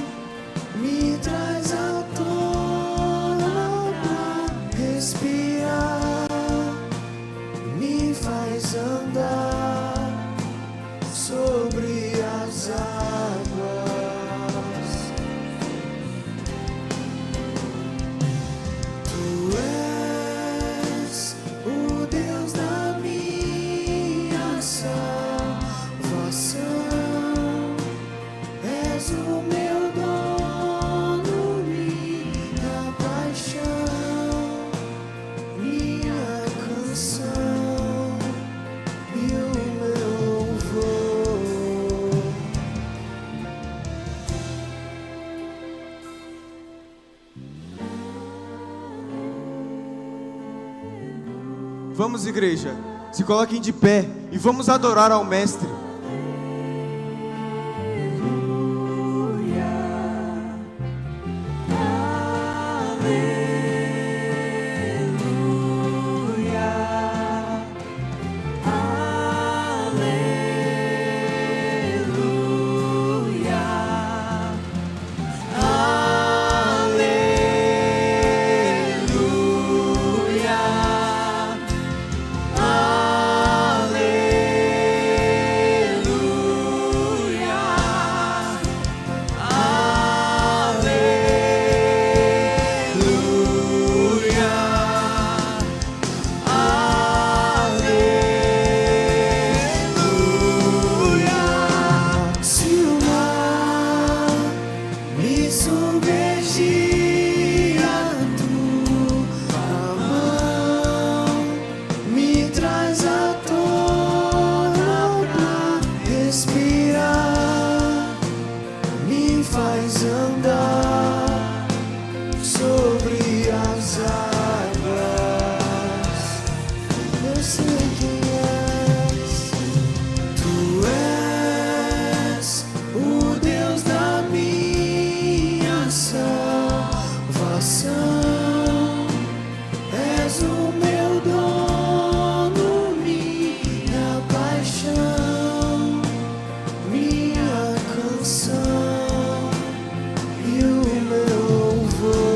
me traz à tona pra respirar, me faz andar sobre as águas. Tu és o Deus da minha salvação, és o meu dono, minha paixão, minha canção e o meu louvor. Vamos, igreja, se coloquem de pé e vamos adorar ao Mestre. Aleluia, sobre as águas. Eu sei quem és. Tu és o Deus da minha salvação. És o meu dono, minha paixão, minha canção e o meu louvor.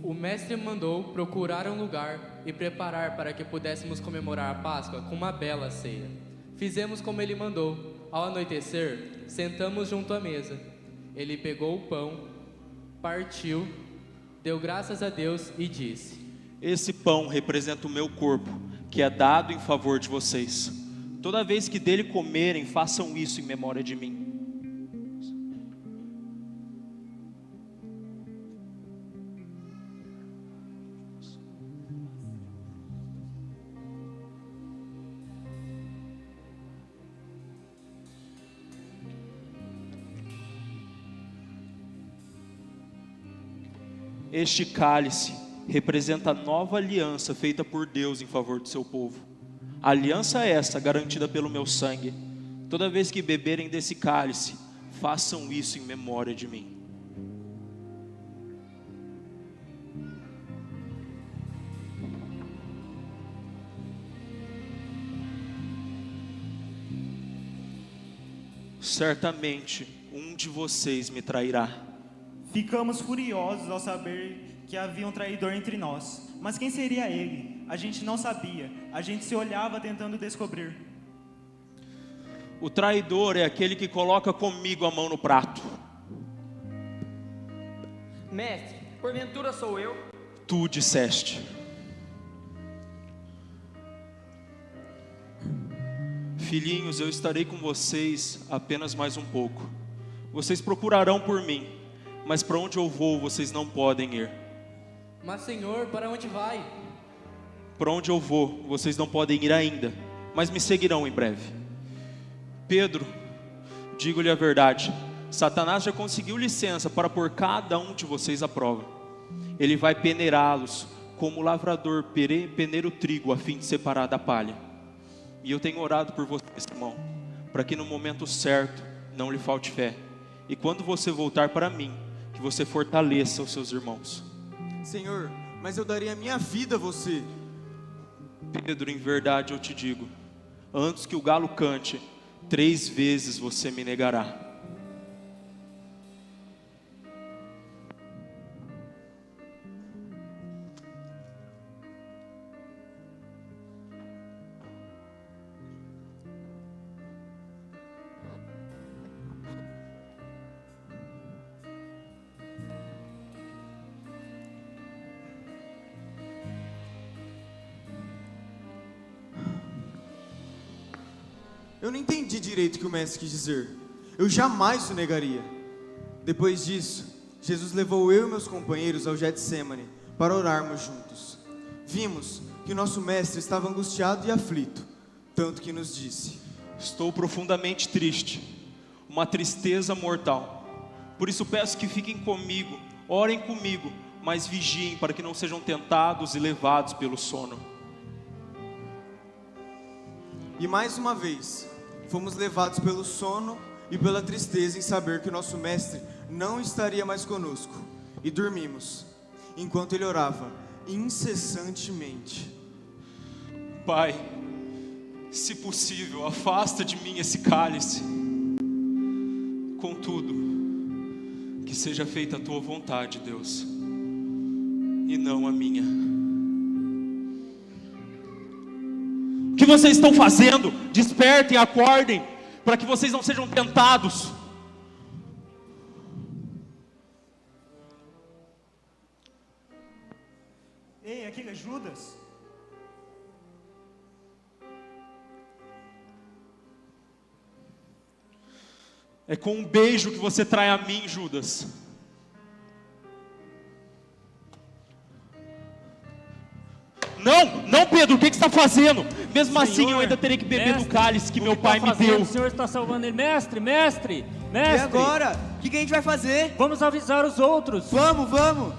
O mestre mandou procurar um lugar e preparar para que pudéssemos comemorar a Páscoa com uma bela ceia. Fizemos como ele mandou. Ao anoitecer, sentamos junto à mesa. Ele pegou o pão, partiu, deu graças a Deus e disse: Esse pão representa o meu corpo, que é dado em favor de vocês. Toda vez que dele comerem, façam isso em memória de mim. Este cálice representa a nova aliança feita por Deus em favor do seu povo. A aliança é esta, garantida pelo meu sangue. Toda vez que beberem desse cálice, façam isso em memória de mim. Certamente um de vocês me trairá. Ficamos furiosos ao saber que havia um traidor entre nós. Mas quem seria ele? A gente não sabia. A gente se olhava tentando descobrir. O traidor é aquele que coloca comigo a mão no prato. Mestre, porventura sou eu? Tu disseste. Filhinhos, eu estarei com vocês apenas mais um pouco. Vocês procurarão por mim, mas para onde eu vou, vocês não podem ir. Mas Senhor, para onde vai? Para onde eu vou, vocês não podem ir ainda, mas me seguirão em breve. Pedro, digo-lhe a verdade, Satanás já conseguiu licença para pôr cada um de vocês à prova. Ele vai peneirá-los, como o lavrador peneira o trigo a fim de separar da palha. E eu tenho orado por você, irmão, para que no momento certo não lhe falte fé. E quando você voltar para mim, que você fortaleça os seus irmãos. Senhor, mas eu daria a minha vida a você. Pedro, em verdade eu te digo, antes que o galo cante, 3 vezes você me negará. Eu não entendi direito o que o mestre quis dizer. Eu jamais o negaria. Depois disso, Jesus levou eu e meus companheiros ao Getsêmani para orarmos juntos. Vimos que nosso mestre estava angustiado e aflito, tanto que nos disse: estou profundamente triste, uma tristeza mortal. Por isso peço que fiquem comigo, orem comigo, mas vigiem para que não sejam tentados e levados pelo sono. E mais uma vez, fomos levados pelo sono e pela tristeza em saber que nosso mestre não estaria mais conosco. E dormimos, enquanto ele orava incessantemente: Pai, se possível, afasta de mim esse cálice. Contudo, que seja feita a tua vontade, Deus, e não a minha. O que vocês estão fazendo? Despertem, acordem, para que vocês não sejam tentados. Ei, aquele é Judas? É com um beijo que você trai a mim, Judas. Não, não, Pedro, o que você está fazendo? Mesmo Senhor, assim eu ainda terei que beber mestre, do cálice que o meu que pai tá me fazendo? deu. O Senhor está salvando ele. Mestre, mestre, E mestre. agora? O que a gente vai fazer? Vamos avisar os outros. Vamos, vamos.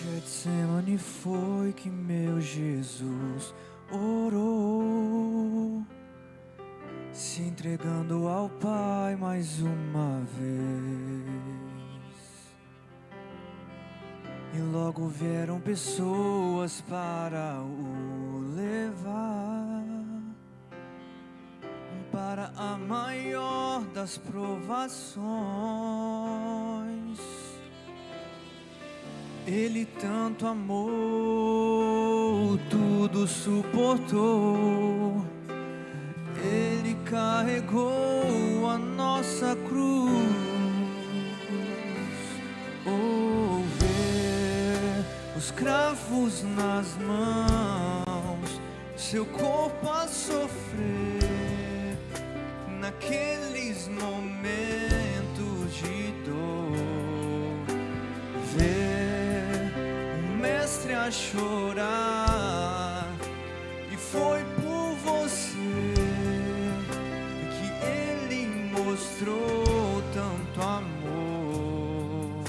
Getsemane foi que meu Jesus orou, se entregando ao Pai mais uma vez. E logo vieram pessoas para o levar para a maior das provações. Ele tanto amou, tudo suportou. Ele carregou a nossa cruz. Oh, ver os cravos nas mãos, seu corpo a sofrer naqueles momentos de dor. Ver a chorar, e foi por você que ele mostrou tanto amor.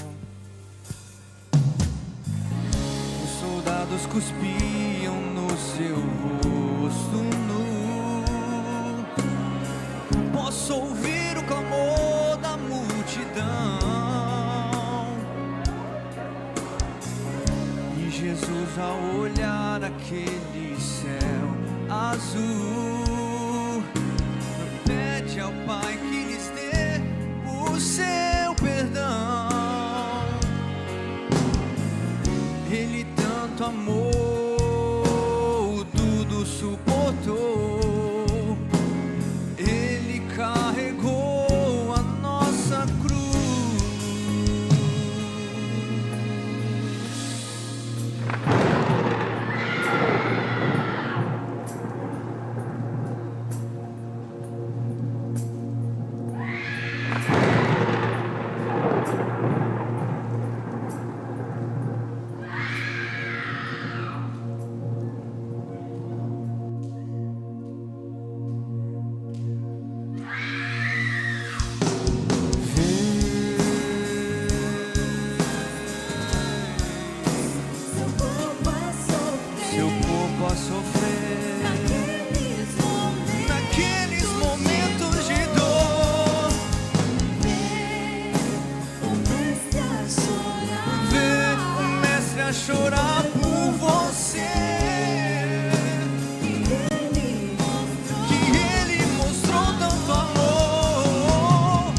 Os soldados cuspiam no seu rosto nu. Posso ouvir o clamor da multidão. Jesus, ao olhar aquele céu azul, pede ao Pai que lhes dê o seu perdão. Ele tanto amou, tudo suportou. Ele carregou a nossa cruz. Chorar por você, que ele mostrou tanto amor.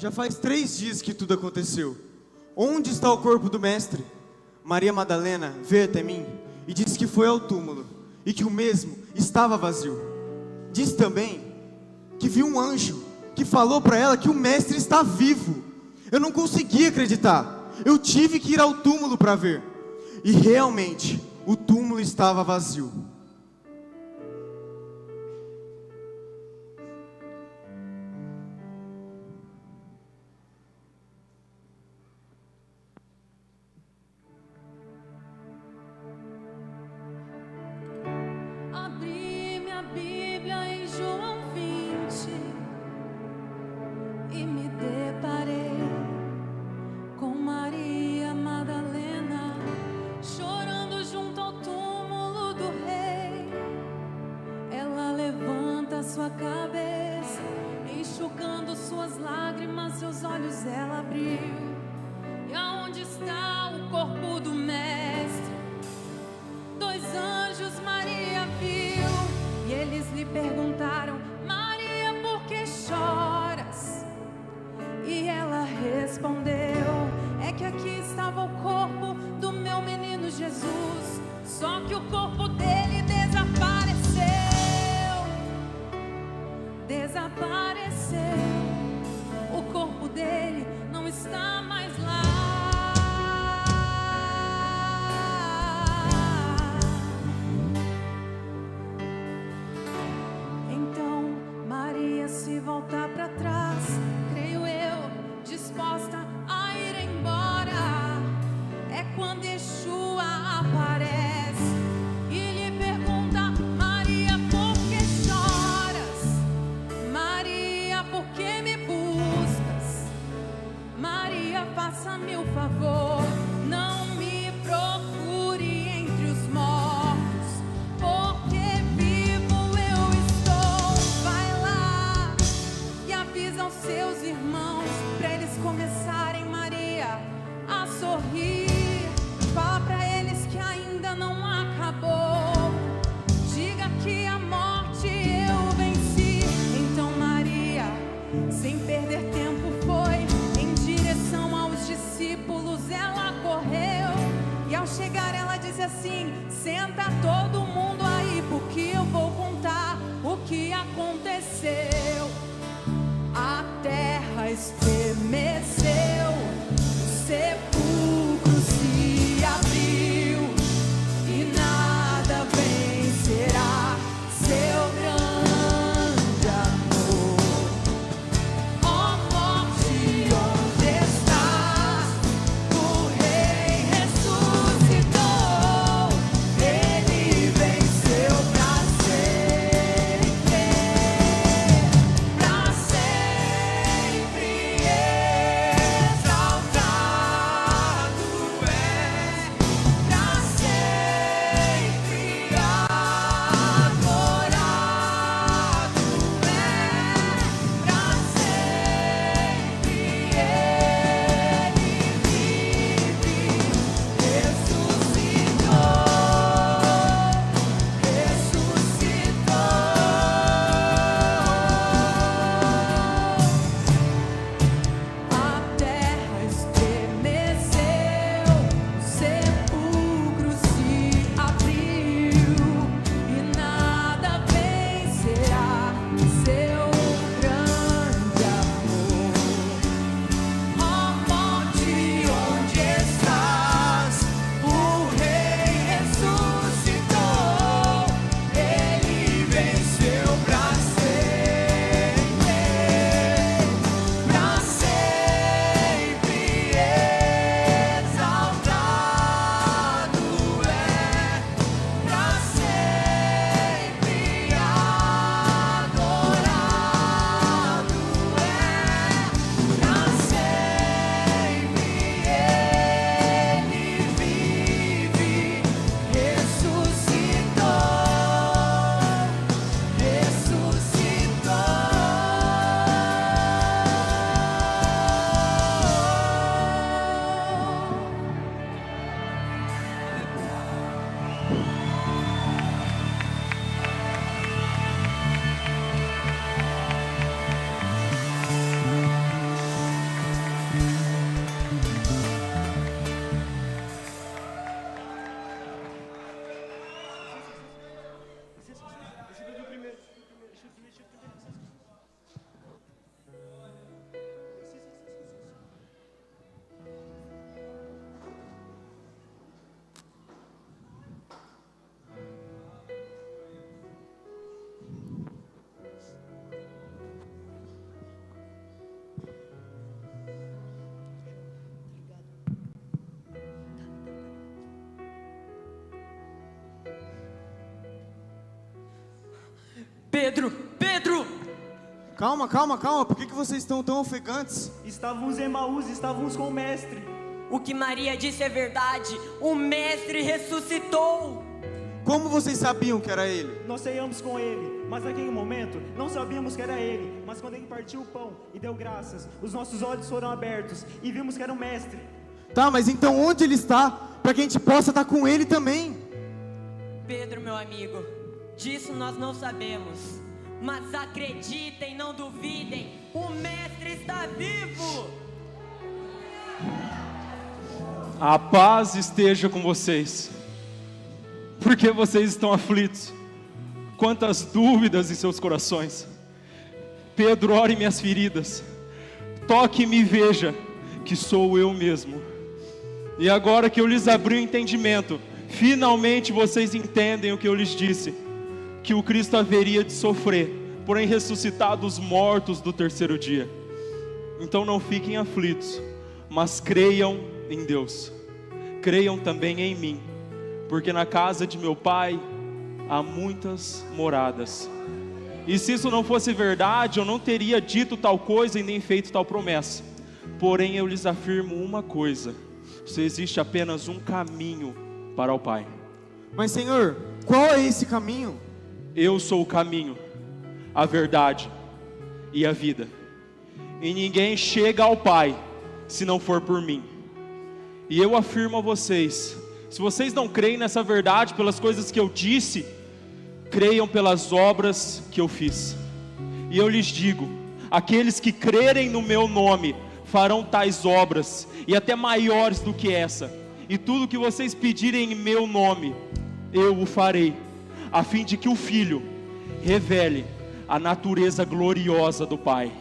Já faz 3 dias que tudo aconteceu. Onde está o corpo do mestre? Maria Madalena veio até mim e disse que foi ao túmulo e que o mesmo estava vazio. Disse também que viu um anjo que falou para ela que o mestre está vivo. Eu não consegui acreditar. Eu tive que ir ao túmulo para ver. E realmente, o túmulo estava vazio. Abri minha Bíblia em João 20 e me deparei com Maria Madalena chorando junto ao túmulo do rei. Ela levanta sua cabeça, enxugando suas lágrimas, seus olhos ela abriu. E aonde está o corpo do mestre? 2 anjos Maria viu, e eles lhe perguntaram: Maria, por que choras? E ela respondeu: é que aqui estava o corpo do meu menino Jesus, só que o corpo dele desapareceu. Desapareceu. O corpo dele não está mais lá. Então Maria se volta para trás, creio eu, disposta a ir embora. É quando Yeshua aparece e lhe pergunta: Maria, por que choras? Maria, por que me buscas? Maria, faça-me o favor, não me procure entre os mortos, porque vivo eu estou. Vai lá e avisa aos seus irmãos para eles começarem, Maria, a sorrir. Fala para eles que ainda não acabou. Diga que a morte eu venci. Então Maria, sem perder tempo, foi em direção aos discípulos. Ela correu e ao chegar ela disse assim: senta todo mundo aí, porque eu vou contar o que aconteceu. A terra estremeceu, o sepulcro se abriu e nada vencerá seu grande amor. Ó morte, onde estás? O Rei ressuscitou, ele venceu pra sempre, pra sempre. Pedro! Pedro! Calma, calma, calma. Por que vocês estão tão ofegantes? Estávamos em Emaús, estávamos com o mestre. O que Maria disse é verdade. O mestre ressuscitou. Como vocês sabiam que era ele? Nós ceamos com ele, mas naquele momento não sabíamos que era ele. Mas quando ele partiu o pão e deu graças, os nossos olhos foram abertos e vimos que era o mestre. Tá, mas então onde ele está? Para que a gente possa estar com ele também. Pedro, meu amigo, disso nós não sabemos. Mas acreditem, não duvidem, o mestre está vivo! A paz esteja com vocês. Por que vocês estão aflitos? Quantas dúvidas em seus corações. Pedro, ore minhas feridas. Toque-me e veja que sou eu mesmo. E agora que eu lhes abri o entendimento, finalmente vocês entendem o que eu lhes disse, que o Cristo haveria de sofrer, porém ressuscitar dos mortos do terceiro dia. Então não fiquem aflitos, mas creiam em Deus. Creiam também em mim, porque na casa de meu Pai há muitas moradas. E se isso não fosse verdade, eu não teria dito tal coisa e nem feito tal promessa. Porém eu lhes afirmo uma coisa: só existe apenas um caminho para o Pai. Mas Senhor, qual é esse caminho? Eu sou o caminho, a verdade e a vida. E ninguém chega ao Pai se não for por mim. E eu afirmo a vocês, se vocês não creem nessa verdade pelas coisas que eu disse, creiam pelas obras que eu fiz. E eu lhes digo, aqueles que crerem no meu nome farão tais obras, e até maiores do que essa. E tudo que vocês pedirem em meu nome, eu o farei, a fim de que o Filho revele a natureza gloriosa do Pai.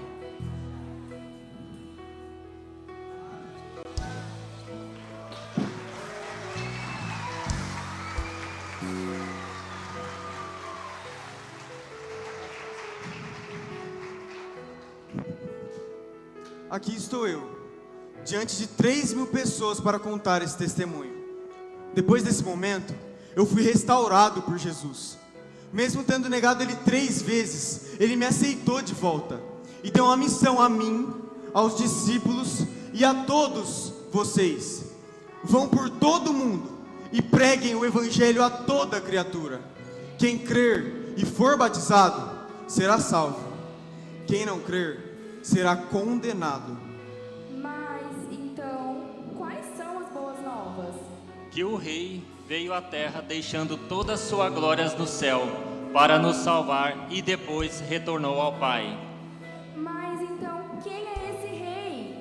Aqui estou eu, diante de 3.000 pessoas para contar esse testemunho. Depois desse momento, eu fui restaurado por Jesus. Mesmo tendo negado Ele 3 vezes, Ele me aceitou de volta e deu uma missão a mim, aos discípulos e a todos vocês. Vão por todo o mundo e preguem o Evangelho a toda criatura. Quem crer e for batizado será salvo. Quem não crer será condenado. Mas então, quais são as boas novas? Que o Rei veio à terra deixando toda a sua glória no céu para nos salvar e depois retornou ao Pai. Mas então, quem é esse Rei?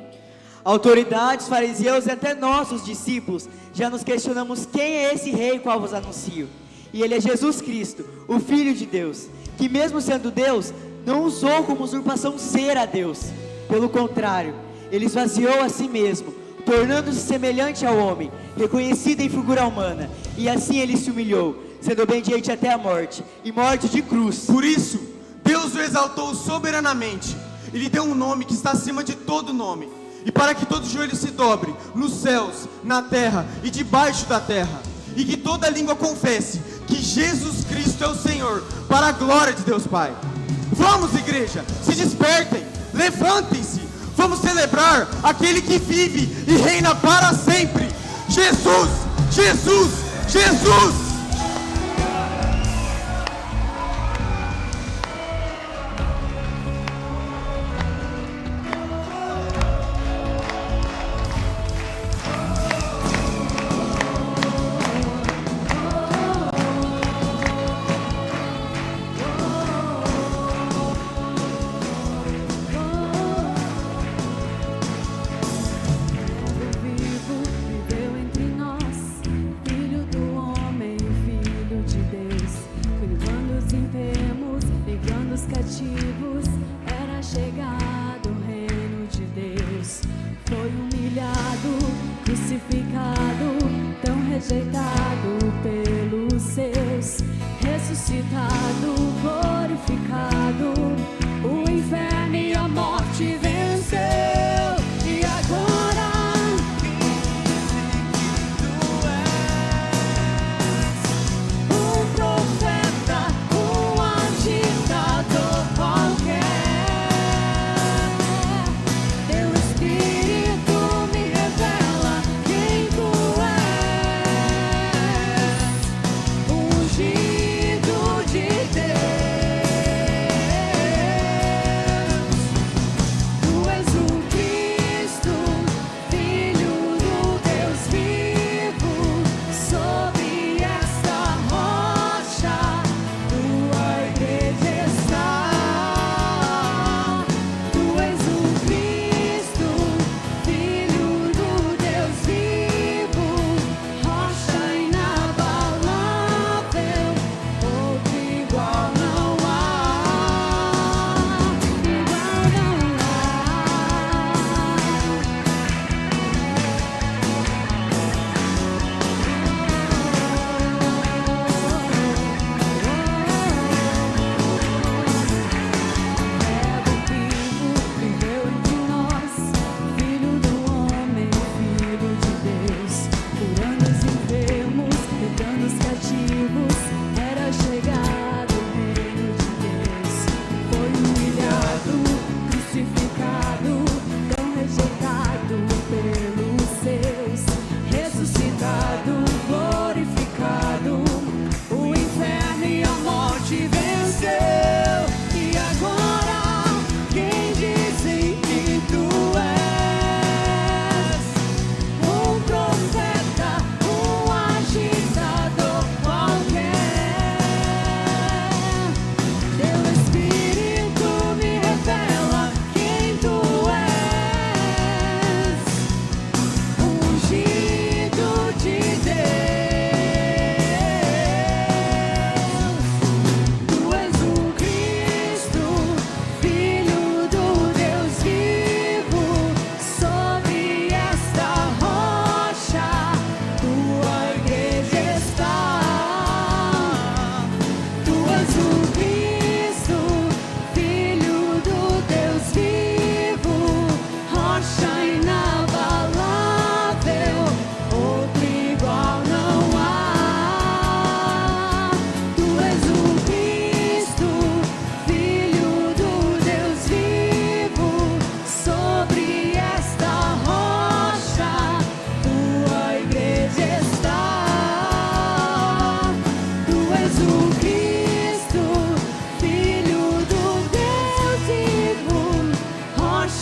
Autoridades, fariseus e até nós, os discípulos, já nos questionamos quem é esse Rei qual vos anuncio. E ele é Jesus Cristo, o Filho de Deus, que mesmo sendo Deus, não usou como usurpação ser a Deus. Pelo contrário, ele esvaziou a si mesmo, tornando-se semelhante ao homem, reconhecido em figura humana. E assim ele se humilhou, sendo obediente até a morte, e morte de cruz. Por isso, Deus o exaltou soberanamente, e lhe deu um nome que está acima de todo nome, e para que todo joelho se dobre, nos céus, na terra e debaixo da terra, e que toda língua confesse que Jesus Cristo é o Senhor, para a glória de Deus Pai. Vamos, igreja, se despertem, levantem-se, vamos celebrar aquele que vive e reina para sempre. Jesus, Jesus, Jesus!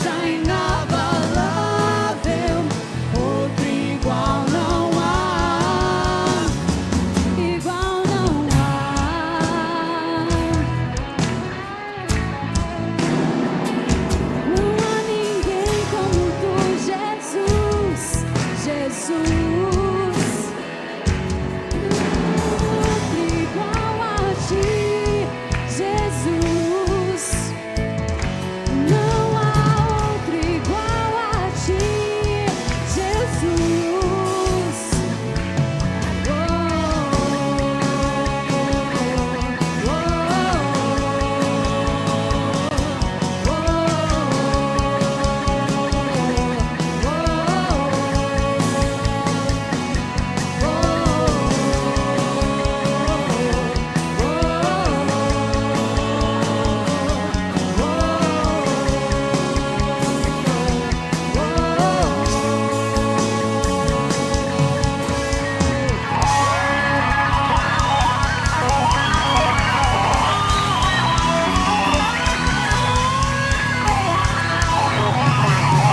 rocha inabalável, outro igual não há, igual não há. Não há ninguém como tu, Jesus, Jesus. Outro igual a ti, Jesus. Não há outro igual a ti, Jesus.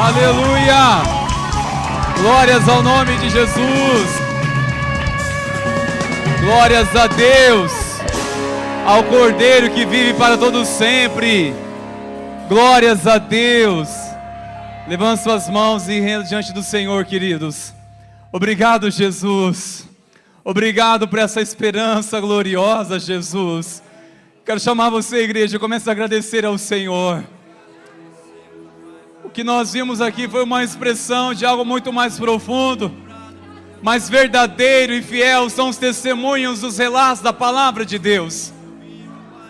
Aleluia! Glórias ao nome de Jesus. Glórias a Deus, ao Cordeiro que vive para todo sempre. Glórias a Deus. Levante suas mãos e renda diante do Senhor, queridos. Obrigado, Jesus. Obrigado por essa esperança gloriosa, Jesus. Quero chamar você, igreja, comece a agradecer ao Senhor. O que nós vimos aqui foi uma expressão de algo muito mais profundo, mais verdadeiro e fiel. São os testemunhos, os relatos da palavra de Deus.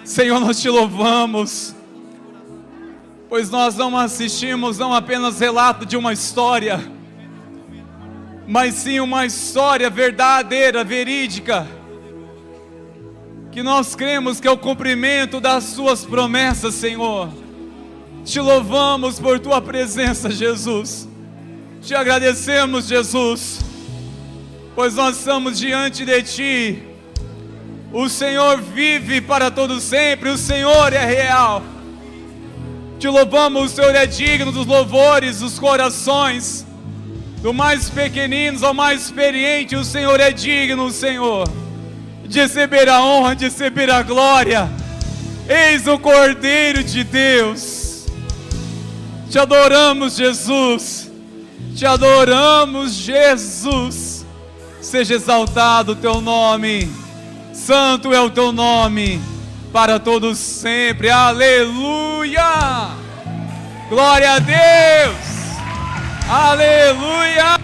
Senhor, nós te louvamos, pois nós não assistimos não apenas relato de uma história, mas sim uma história verdadeira, verídica, que nós cremos que é o cumprimento das suas promessas, Senhor. Te louvamos por tua presença, Jesus. Te agradecemos, Jesus, pois nós estamos diante de ti. O Senhor vive para todo sempre, o Senhor é real. Te louvamos, o Senhor é digno dos louvores, dos corações, do mais pequeninos ao mais experiente. O Senhor é digno, Senhor, de receber a honra, de receber a glória. Eis o Cordeiro de Deus. Te adoramos, Jesus. Te adoramos, Jesus. Seja exaltado o teu nome. Santo é o teu nome para todos sempre. Aleluia. Glória a Deus. Aleluia.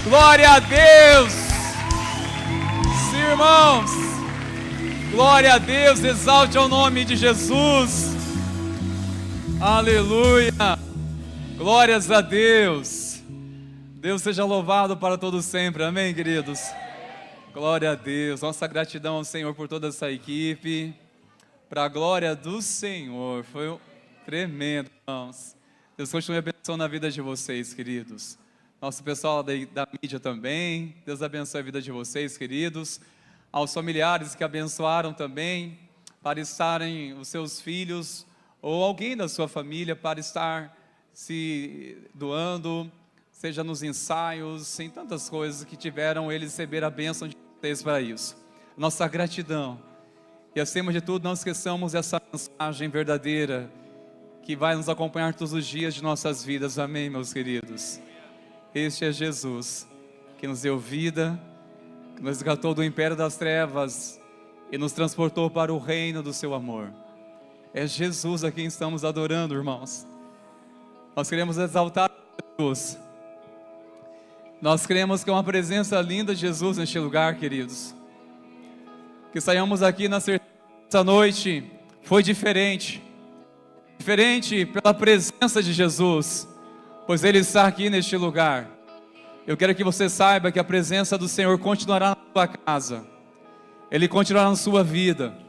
Glória a Deus. Sim, irmãos. Glória a Deus. Exalte ao nome de Jesus. Aleluia. Glórias a Deus. Deus seja louvado para todos sempre. Amém, queridos? Glória a Deus. Nossa gratidão ao Senhor por toda essa equipe. Para a glória do Senhor. Foi tremendo, irmãos. Deus continue abençoando a vida de vocês, queridos. Nosso pessoal da mídia também. Deus abençoe a vida de vocês, queridos. Aos familiares que abençoaram também, para estarem os seus filhos ou alguém da sua família para estar se doando, seja nos ensaios, em tantas coisas que tiveram eles receber a bênção de vocês para isso. Nossa gratidão. E acima de tudo, não esqueçamos essa mensagem verdadeira que vai nos acompanhar todos os dias de nossas vidas. Amém, meus queridos? Este é Jesus, que nos deu vida, que nos resgatou do império das trevas e nos transportou para o reino do seu amor. É Jesus a quem estamos adorando, irmãos. Nós queremos exaltar Jesus. Nós cremos que é uma presença linda de Jesus neste lugar, queridos. Que saiamos aqui na certeza dessa noite foi diferente. Diferente pela presença de Jesus, pois Ele está aqui neste lugar. Eu quero que você saiba que a presença do Senhor continuará na sua casa. Ele continuará na sua vida.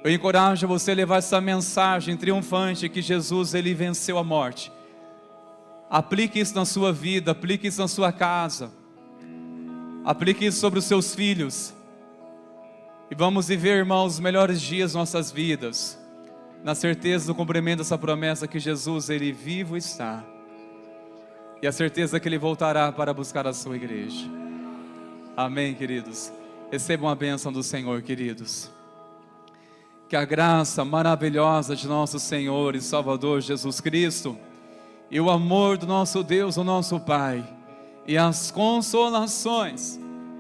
Eu encorajo você a levar essa mensagem triunfante que Jesus, Ele venceu a morte. Aplique isso na sua vida, aplique isso na sua casa. Aplique isso sobre os seus filhos. E vamos viver, irmãos, os melhores dias de nossas vidas. na certeza do cumprimento dessa promessa que Jesus, Ele vivo está, e a certeza que Ele voltará para buscar a sua igreja. Amém, queridos? Recebam a bênção do Senhor, queridos. Que a graça maravilhosa de nosso Senhor e Salvador Jesus Cristo, e o amor do nosso Deus, o nosso Pai, e as consolações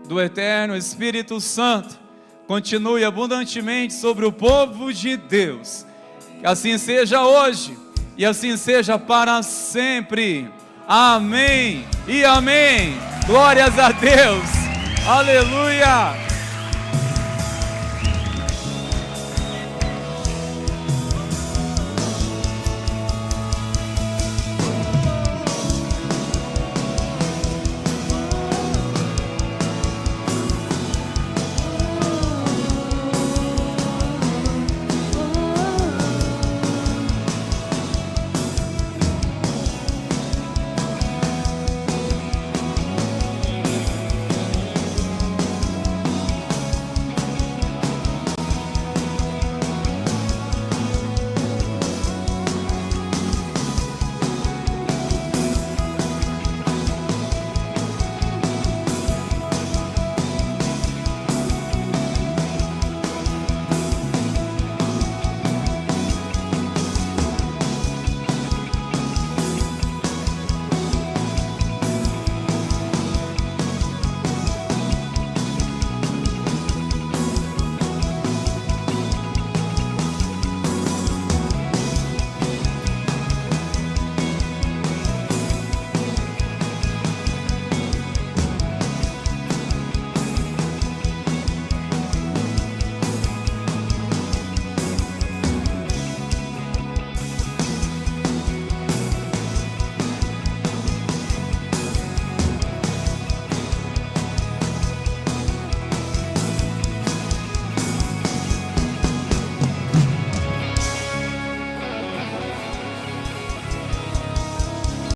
do eterno Espírito Santo, continue abundantemente sobre o povo de Deus. Que assim seja hoje, e assim seja para sempre. Amém e amém. Glórias a Deus. Aleluia.